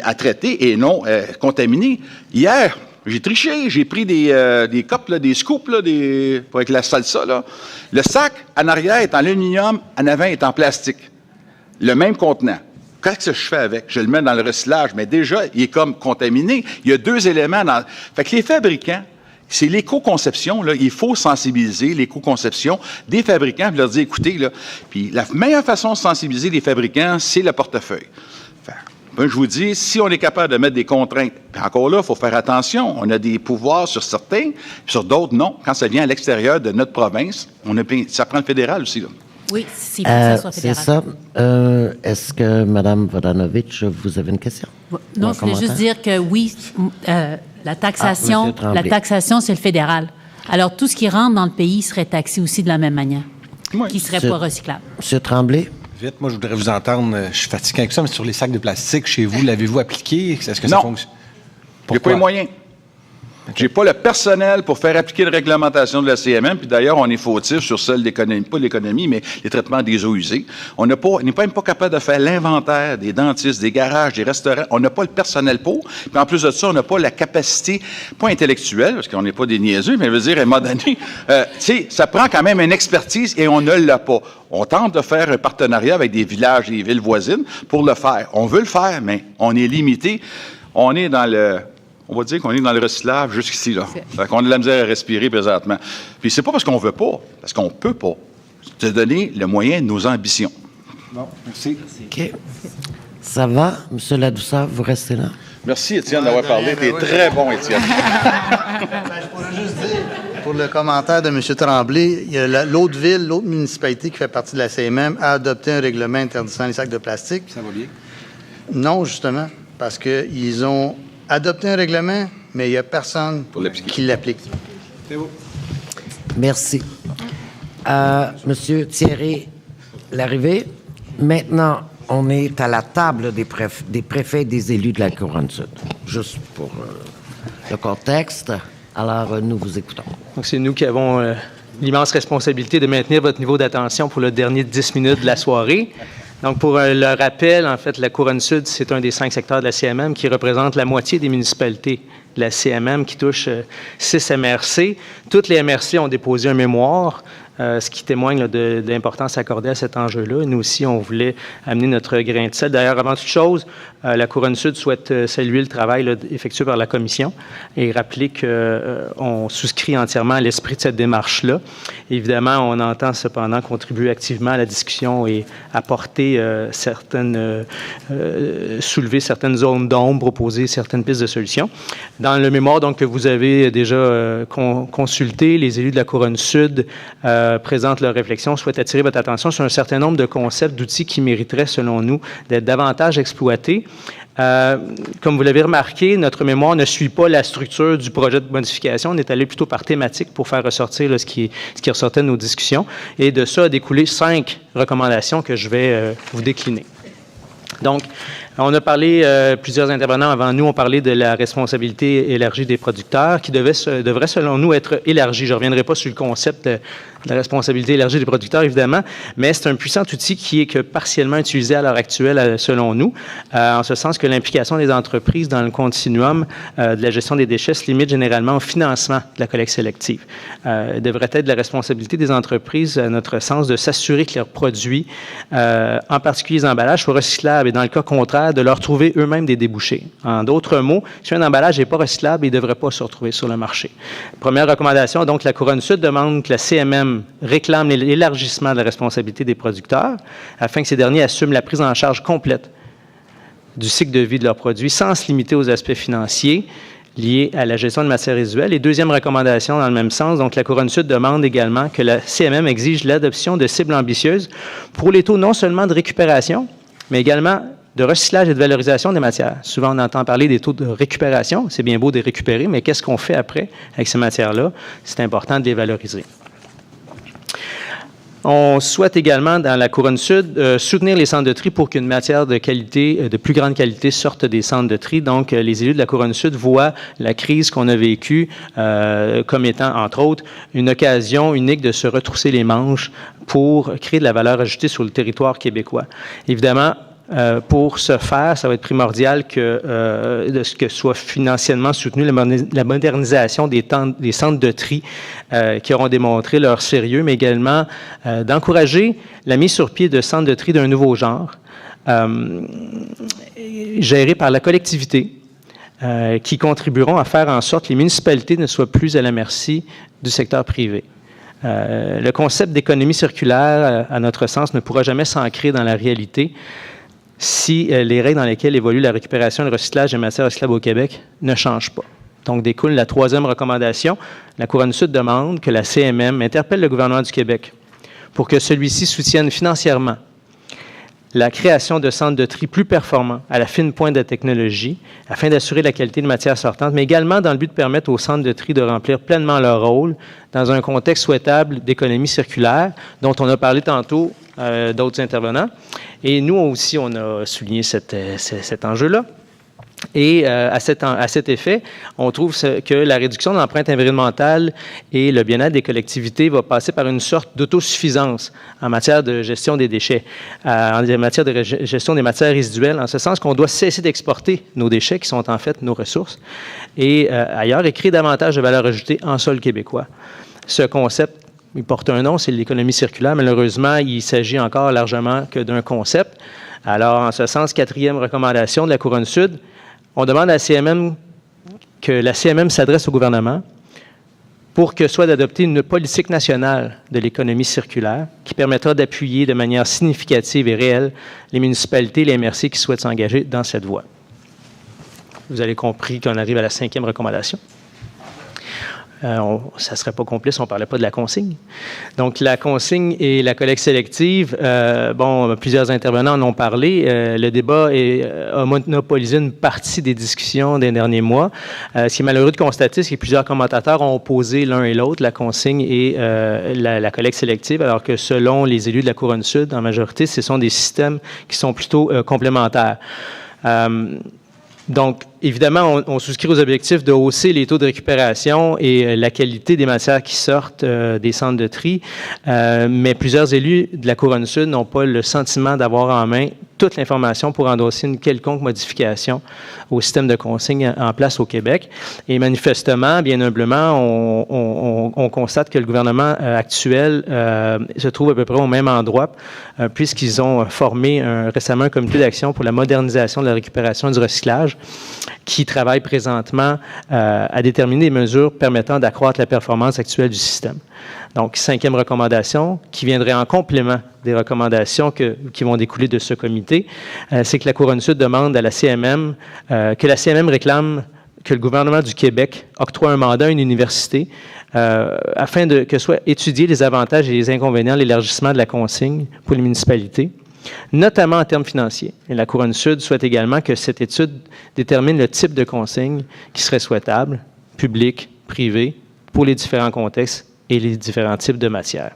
à traiter et non contaminée. Hier, j'ai triché, j'ai pris des copes, là, des scoops là, avec la salsa. Là. Le sac, en arrière, est en aluminium, en avant, est en plastique. Le même contenant. Qu'est-ce que je fais avec? Je le mets dans le recyclage, mais déjà, il est comme contaminé. Il y a 2 éléments dans... Fait que les fabricants, c'est l'éco-conception, là. Il faut sensibiliser l'éco-conception des fabricants et leur dire, écoutez, là, puis la meilleure façon de sensibiliser les fabricants, c'est le portefeuille. Ben, je vous dis, si on est capable de mettre des contraintes, puis encore là, il faut faire attention, on a des pouvoirs sur certains, sur d'autres, non. Quand ça vient à l'extérieur de notre province, ça prend le fédéral aussi, là. Oui, c'est pour que ça soit fédéral. C'est ça. Est-ce que Mme Vodanovic, vous avez une question? Non, je voulais juste dire que oui, la taxation, c'est le fédéral. Alors, tout ce qui rentre dans le pays serait taxé aussi de la même manière, qui ne serait pas recyclable. M. Tremblay? Vite, moi, je voudrais vous entendre. Je suis fatigué avec ça, mais sur les sacs de plastique, chez vous, l'avez-vous appliqué? Est-ce que ça fonctionne? J'ai pas les moyens. J'ai pas le personnel pour faire appliquer la réglementation de la CMM, puis d'ailleurs, on est fautif sur celle d'économie, pas l'économie, mais les traitements des eaux usées. On n'est même pas capable de faire l'inventaire des dentistes, des garages, des restaurants. On n'a pas le personnel pour. Puis en plus de ça, on n'a pas la capacité, pas intellectuelle, parce qu'on n'est pas des niaiseux, mais je veux dire, à un moment donné, tu sais, ça prend quand même une expertise et on ne l'a pas. On tente de faire un partenariat avec des villages et des villes voisines pour le faire. On veut le faire, mais on est limité. On est dans le... On va dire qu'on est dans le recyclage jusqu'ici, là. Fait qu'on a de la misère à respirer présentement. Puis c'est pas parce qu'on veut pas, parce qu'on peut pas te donner le moyen de nos ambitions. Bon, merci. OK. Ça va, M. Ladouceur, vous restez là? Merci, Étienne, d'avoir parlé. T'es très bon, Étienne. Je pourrais juste dire, pour le commentaire de M. Tremblay, il y a l'autre ville, l'autre municipalité qui fait partie de la CMM a adopté un règlement interdisant les sacs de plastique. Ça va bien? Non, justement, parce qu'ils ont adopté un règlement, mais il n'y a personne qui l'applique. C'est beau. Merci. Monsieur Thierry Larrivée, maintenant, on est à la table des préfets et des élus de la Couronne-Sud. Juste pour le contexte. Alors, nous vous écoutons. Donc, c'est nous qui avons l'immense responsabilité de maintenir votre niveau d'attention pour le dernier 10 minutes de la soirée. Donc, pour le rappel, en fait, la Couronne-Sud, c'est un des 5 secteurs de la CMM qui représente la moitié des municipalités de la CMM qui touche 6 MRC. Toutes les MRC ont déposé un mémoire ce qui témoigne là, de l'importance accordée à cet enjeu-là. Nous aussi, on voulait amener notre grain de sel. D'ailleurs, avant toute chose, la Couronne Sud souhaite saluer le travail là, effectué par la Commission et rappeler qu'on souscrit entièrement à l'esprit de cette démarche-là. Évidemment, on entend cependant contribuer activement à la discussion et apporter soulever certaines zones d'ombre, proposer certaines pistes de solutions. Dans le mémoire donc, que vous avez déjà consulté, les élus de la Couronne Sud présentent leurs réflexions, souhaitent attirer votre attention sur un certain nombre de concepts, d'outils qui mériteraient, selon nous, d'être davantage exploités. Comme vous l'avez remarqué, notre mémoire ne suit pas la structure du projet de modification. On est allé plutôt par thématique pour faire ressortir là, ce qui ressortait de nos discussions. Et de ça a découlé 5 recommandations que je vais vous décliner. Donc, on a parlé, plusieurs intervenants avant nous ont parlé de la responsabilité élargie des producteurs qui devrait, selon nous, être élargie. Je ne reviendrai pas sur le concept de la responsabilité élargie des producteurs, évidemment, mais c'est un puissant outil qui est que partiellement utilisé à l'heure actuelle, selon nous, en ce sens que l'implication des entreprises dans le continuum de la gestion des déchets se limite généralement au financement de la collecte sélective. Il devrait être de la responsabilité des entreprises, à notre sens, de s'assurer que leurs produits, en particulier les emballages, soient recyclables et, dans le cas contraire, de leur trouver eux-mêmes des débouchés. En d'autres mots, si un emballage n'est pas recyclable, il ne devrait pas se retrouver sur le marché. Première recommandation, donc, la Couronne Sud demande que la CMM réclame l'élargissement de la responsabilité des producteurs afin que ces derniers assument la prise en charge complète du cycle de vie de leurs produits sans se limiter aux aspects financiers liés à la gestion de matières résiduelles. Et deuxième recommandation dans le même sens, donc la Couronne Sud demande également que la CMM exige l'adoption de cibles ambitieuses pour les taux non seulement de récupération, mais également de recyclage et de valorisation des matières. Souvent, on entend parler des taux de récupération. C'est bien beau de les récupérer, mais qu'est-ce qu'on fait après avec ces matières-là? C'est important de les valoriser. On souhaite également, dans la Couronne Sud, soutenir les centres de tri pour qu'une matière de qualité, de plus grande qualité, sorte des centres de tri. Donc, les élus de la Couronne Sud voient la crise qu'on a vécue comme étant, entre autres, une occasion unique de se retrousser les manches pour créer de la valeur ajoutée sur le territoire québécois. Évidemment, pour ce faire, ça va être primordial que soit financièrement soutenu la modernisation des centres de tri qui auront démontré leur sérieux, mais également d'encourager la mise sur pied de centres de tri d'un nouveau genre, gérés par la collectivité, qui contribueront à faire en sorte que les municipalités ne soient plus à la merci du secteur privé. Le concept d'économie circulaire, à notre sens, ne pourra jamais s'ancrer dans la réalité si les règles dans lesquelles évolue la récupération et le recyclage des matières recyclables au Québec ne changent pas. Donc, découle la troisième recommandation. La Couronne Sud demande que la CMM interpelle le gouvernement du Québec pour que celui-ci soutienne financièrement la création de centres de tri plus performants à la fine pointe de la technologie afin d'assurer la qualité de matières sortantes, mais également dans le but de permettre aux centres de tri de remplir pleinement leur rôle dans un contexte souhaitable d'économie circulaire dont on a parlé tantôt d'autres intervenants. Et nous aussi, on a souligné cet enjeu-là. Et à cet effet, on trouve que la réduction de l'empreinte environnementale et le bien-être des collectivités va passer par une sorte d'autosuffisance en matière de gestion des déchets, en matière de gestion des matières résiduelles, en ce sens qu'on doit cesser d'exporter nos déchets, qui sont en fait nos ressources, et ailleurs, et créer davantage de valeur ajoutée en sol québécois. Ce concept, il porte un nom, c'est l'économie circulaire. Malheureusement, il s'agit encore largement que d'un concept. Alors, en ce sens, quatrième recommandation de la Couronne Sud, on demande à la CMM que la CMM s'adresse au gouvernement pour que soit adoptée une politique nationale de l'économie circulaire qui permettra d'appuyer de manière significative et réelle les municipalités et les MRC qui souhaitent s'engager dans cette voie. Vous avez compris qu'on arrive à la cinquième recommandation. Ça ne serait pas complet si on ne parlait pas de la consigne. Donc, la consigne et la collecte sélective, plusieurs intervenants en ont parlé. Le débat a monopolisé une partie des discussions des derniers mois. Ce qui est malheureux de constater, c'est que plusieurs commentateurs ont opposé l'un et l'autre, la consigne et la collecte sélective, alors que selon les élus de la Couronne Sud, en majorité, ce sont des systèmes qui sont plutôt complémentaires. Donc, évidemment, on souscrit aux objectifs de hausser les taux de récupération et la qualité des matières qui sortent des centres de tri, mais plusieurs élus de la Couronne Sud n'ont pas le sentiment d'avoir en main toute l'information pour endosser une quelconque modification au système de consigne en place au Québec. Et manifestement, bien humblement, on constate que le gouvernement actuel se trouve à peu près au même endroit, puisqu'ils ont formé récemment un comité d'action pour la modernisation de la récupération et du recyclage, qui travaille présentement à déterminer des mesures permettant d'accroître la performance actuelle du système. Donc, 5e recommandation, qui viendrait en complément des recommandations qui vont découler de ce comité, c'est que la Couronne Sud demande à la CMM, que la CMM réclame que le gouvernement du Québec octroie un mandat à une université afin que soient étudiés les avantages et les inconvénients de l'élargissement de la consigne pour les municipalités, notamment en termes financiers. Et la Couronne Sud souhaite également que cette étude détermine le type de consigne qui serait souhaitable, public, privé, pour les différents contextes et les différents types de matières.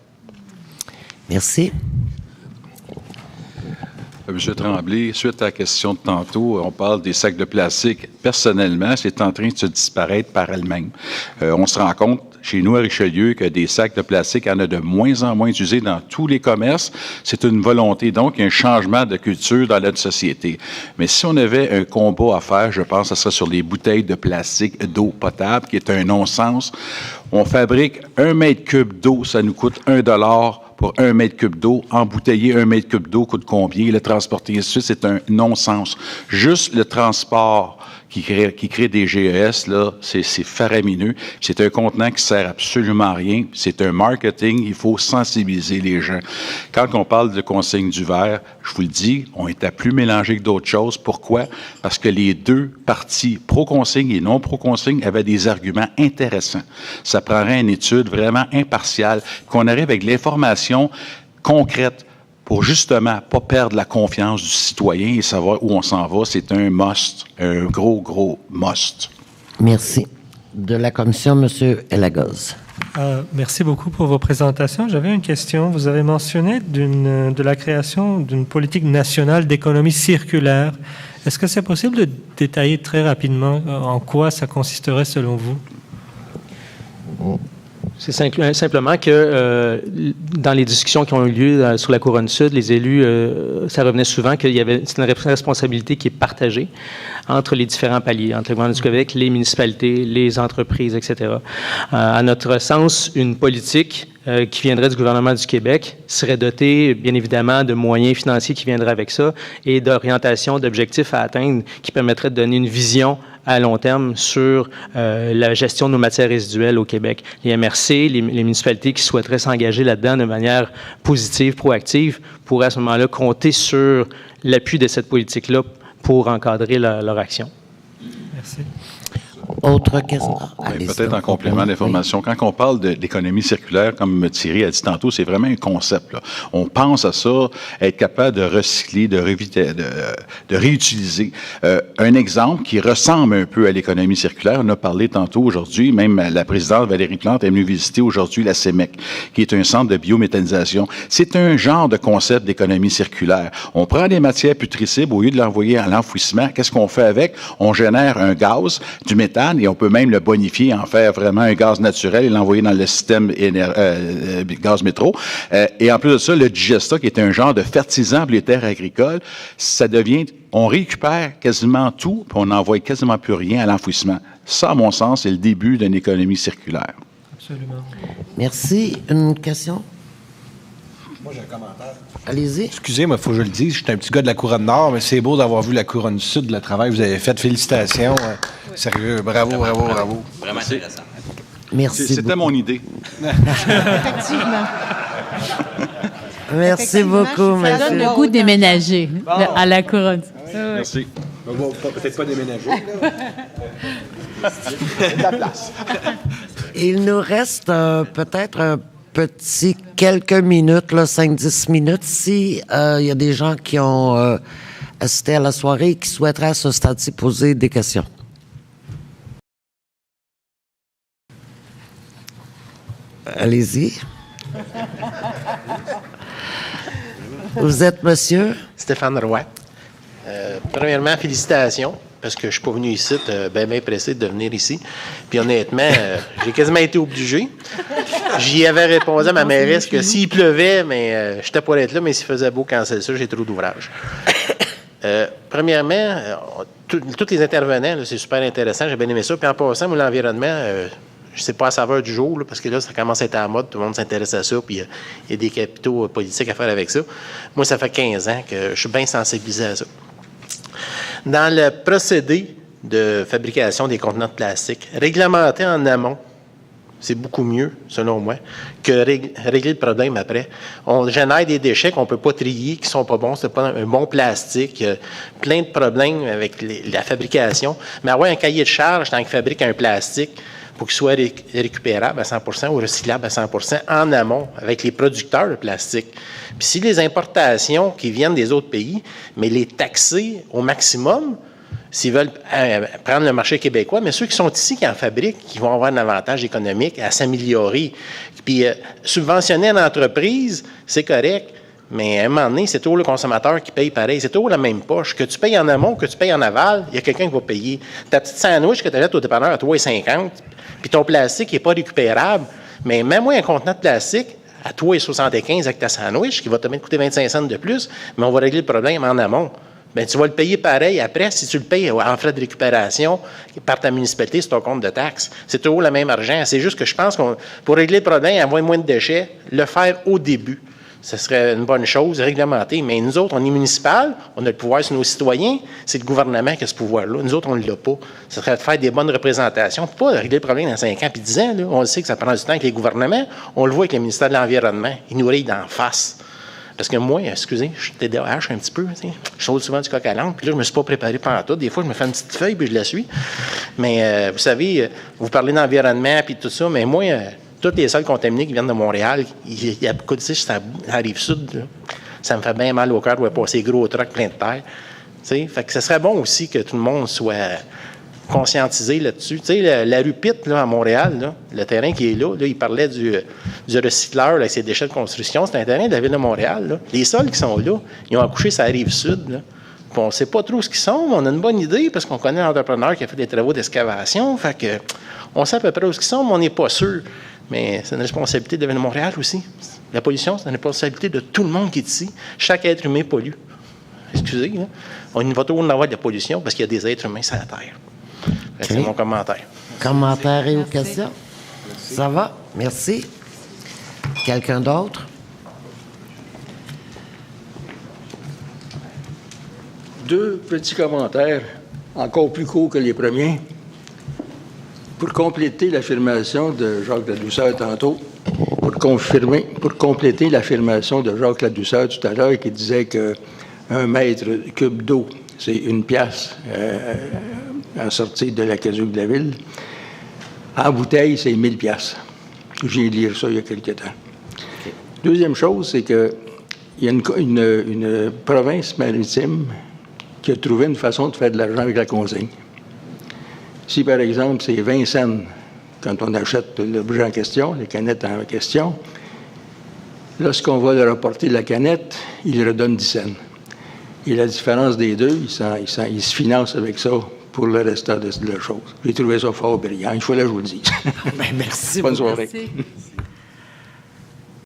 Merci. M. Tremblay, suite à la question de tantôt, on parle des sacs de plastique. Personnellement, c'est en train de se disparaître par elle-même. On se rend compte, chez nous à Richelieu, que des sacs de plastique, il y en a de moins en moins utilisés dans tous les commerces. C'est une volonté, donc, il y a un changement de culture dans notre société. Mais si on avait un combat à faire, je pense que ce serait sur les bouteilles de plastique d'eau potable, qui est un non-sens. On fabrique 1 mètre cube d'eau, ça nous coûte $1 pour 1 mètre cube d'eau. Embouteiller 1 mètre cube d'eau coûte combien? Le transporter, ainsi de suite, c'est un non-sens. Juste le transport qui crée des GES, là, c'est faramineux. C'est un contenant qui sert absolument à rien. C'est un marketing. Il faut sensibiliser les gens. Quand on parle de consigne du verre, je vous le dis, on est à plus mélanger que d'autres choses. Pourquoi? Parce que les deux parties, pro-consigne et non pro-consigne, avaient des arguments intéressants. Ça prendrait une étude vraiment impartiale, qu'on arrive avec l'information concrète pour justement pas perdre la confiance du citoyen et savoir où on s'en va. C'est un must, un gros must. Merci. De la Commission, M. Elagos. Merci beaucoup pour vos présentations. J'avais une question. Vous avez mentionné de la création d'une politique nationale d'économie circulaire. Est-ce que c'est possible de détailler très rapidement en quoi ça consisterait selon vous? C'est simplement que dans les discussions qui ont eu lieu sur la Couronne Sud, les élus, ça revenait souvent qu'il y avait une responsabilité qui est partagée entre les différents paliers, entre le gouvernement du Québec, les municipalités, les entreprises, etc. À notre sens, une politique qui viendrait du gouvernement du Québec serait dotée, bien évidemment, de moyens financiers qui viendraient avec ça et d'orientation, d'objectifs à atteindre qui permettraient de donner une vision à long terme sur la gestion de nos matières résiduelles au Québec. Les MRC, les municipalités qui souhaiteraient s'engager là-dedans de manière positive, proactive, pourraient à ce moment-là compter sur l'appui de cette politique-là pour encadrer leur action. Merci. Autre question? Peut-être en complément d'information. Quand on parle d'économie circulaire, comme Thierry a dit tantôt, c'est vraiment un concept, là. On pense à ça, être capable de recycler, de réutiliser. Un exemple qui ressemble un peu à l'économie circulaire, on a parlé tantôt aujourd'hui, même la présidente Valérie Plante est venue visiter aujourd'hui la CEMEC, qui est un centre de biométhanisation. C'est un genre de concept d'économie circulaire. On prend des matières putricibles, au lieu de l'envoyer à l'enfouissement, qu'est-ce qu'on fait avec? On génère un gaz, du méthane, et on peut même le bonifier, en faire vraiment un gaz naturel et l'envoyer dans le système gaz métro. Et en plus de ça, le digesta, qui est un genre de fertilisant pour les terres agricoles, ça devient, on récupère quasiment tout, puis on n'envoie quasiment plus rien à l'enfouissement. Ça, à mon sens, c'est le début d'une économie circulaire. Absolument. Merci. Une question? Moi, j'ai un commentaire. Allez-y. Excusez-moi, il faut que je le dise, je suis un petit gars de la Couronne Nord, mais c'est beau d'avoir vu la Couronne Sud, le travail que vous avez fait. Félicitations. Sérieux, bravo. Vraiment intéressant. Merci. C'était mon idée. Effectivement. Merci beaucoup, Ça donne le goût de déménager à la Couronne. Merci. Peut-être pas déménager. La place. Il nous reste peut-être un petit quelques minutes, 5-10 minutes. Si il y a des gens qui ont assisté à la soirée et qui souhaiteraient à ce stade-ci poser des questions. Allez-y. Vous êtes monsieur? Stéphane Roy. Premièrement, félicitations. parce que je suis pas venu ici bien pressé de venir ici. Puis honnêtement, j'ai quasiment été obligé. J'y avais répondu à ma mairesse que s'il pleuvait, mais j'étais pas être là, mais s'il faisait beau quand c'est ça, j'ai trop d'ouvrages. Premièrement, tous les intervenants, là, c'est super intéressant, j'ai bien aimé ça. Puis en passant, moi, l'environnement, je sais pas à la saveur du jour, là, parce que là, ça commence à être à la mode, tout le monde s'intéresse à ça, puis il y a des capitaux politiques à faire avec ça. Moi, ça fait 15 ans que je suis bien sensibilisé à ça. Dans le procédé de fabrication des contenants de plastique, réglementer en amont, c'est beaucoup mieux, selon moi, que régler le problème après. On génère des déchets qu'on ne peut pas trier, qui ne sont pas bons, c'est pas un bon plastique, plein de problèmes avec la fabrication. Mais avoir un cahier de charge tant qu'il fabrique un plastique pour qu'il soit récupérable à 100% ou recyclable à 100% en amont avec les producteurs de plastique. Puis si les importations qui viennent des autres pays, mais les taxer au maximum, s'ils veulent prendre le marché québécois, mais ceux qui sont ici, qui en fabriquent, qui vont avoir un avantage économique à s'améliorer. Puis subventionner une entreprise, c'est correct, mais à un moment donné, c'est toujours le consommateur qui paye pareil. C'est toujours la même poche. Que tu payes en amont, que tu payes en aval, il y a quelqu'un qui va payer. Ta petite sandwich que tu achètes au dépanneur à 3,50, puis ton plastique n'est pas récupérable, mais mets-moi un contenant de plastique à 3,75 avec ta sandwich, qui va te coûter 25 cents de plus, mais on va régler le problème en amont. Bien, tu vas le payer pareil après si tu le payes en frais de récupération par ta municipalité sur ton compte de taxes. C'est toujours le même argent. C'est juste que je pense qu'on pour régler le problème, avoir moins de déchets, le faire au début, ce serait une bonne chose, réglementer. Mais nous autres, on est municipal, on a le pouvoir sur nos citoyens, c'est le gouvernement qui a ce pouvoir-là. Nous autres, on ne l'a pas. Ce serait de faire des bonnes représentations, pas régler le problème dans 5 ans puis 10 ans. Là. On le sait que ça prend du temps avec les gouvernements. On le voit avec le ministère de l'Environnement. Ils nous rayent d'en face. Parce que moi, excusez, je suis TDAH un petit peu, je saute souvent du coq à l'âne, puis là, je ne me suis pas préparé pendant tout. Des fois, je me fais une petite feuille, puis je la suis. Mais vous savez, vous parlez d'environnement, puis tout ça, mais moi, tous les sols contaminés qui viennent de Montréal, il y a beaucoup de ça arrive sud, là. Ça me fait bien mal au cœur de voir passer gros trucks pleins de terre. Fait que ce serait bon aussi que tout le monde soit conscientisé là-dessus. Tu sais, la rue Pitt, là, à Montréal, là, le terrain qui est là, il parlait du recycleur là, avec ses déchets de construction. C'est un terrain de la ville de Montréal. Là. Les sols qui sont là, ils ont accouché sur la rive sud. Là. Puis on ne sait pas trop ce qu'ils sont, mais on a une bonne idée parce qu'on connaît l'entrepreneur qui a fait des travaux d'excavation. Fait que on sait à peu près où ils sont, mais on n'est pas sûr. Mais c'est une responsabilité de la ville de Montréal aussi. La pollution, c'est une responsabilité de tout le monde qui est ici. Chaque être humain pollue. Excusez, là. On va toujours en avoir de la pollution parce qu'il y a des êtres humains sur la Terre. Okay. C'est mon commentaire. Commentaires et ou questions? Ça va? Merci. Quelqu'un d'autre? Deux petits commentaires, encore plus courts que les premiers. Pour compléter l'affirmation de Jacques Ladouceur tantôt, pour compléter l'affirmation de Jacques Ladouceur tout à l'heure qui disait qu'un mètre cube d'eau, c'est 1 piastre à sortir de l'aqueduc de la ville. En bouteille, c'est 1000 piastres. J'ai lu ça il y a quelque temps. Okay. Deuxième chose, c'est qu'il y a une province maritime qui a trouvé une façon de faire de l'argent avec la consigne. Si, par exemple, c'est 20 cents quand on achète l'objet en question, les canettes en question, lorsqu'on va leur apporter la canette, ils redonnent 10 cents. Et la différence des deux, ils se financent avec ça pour le restant de la chose. J'ai trouvé ça fort brillant. Il faut que je vous le dise. Merci. Bonne soirée. Merci.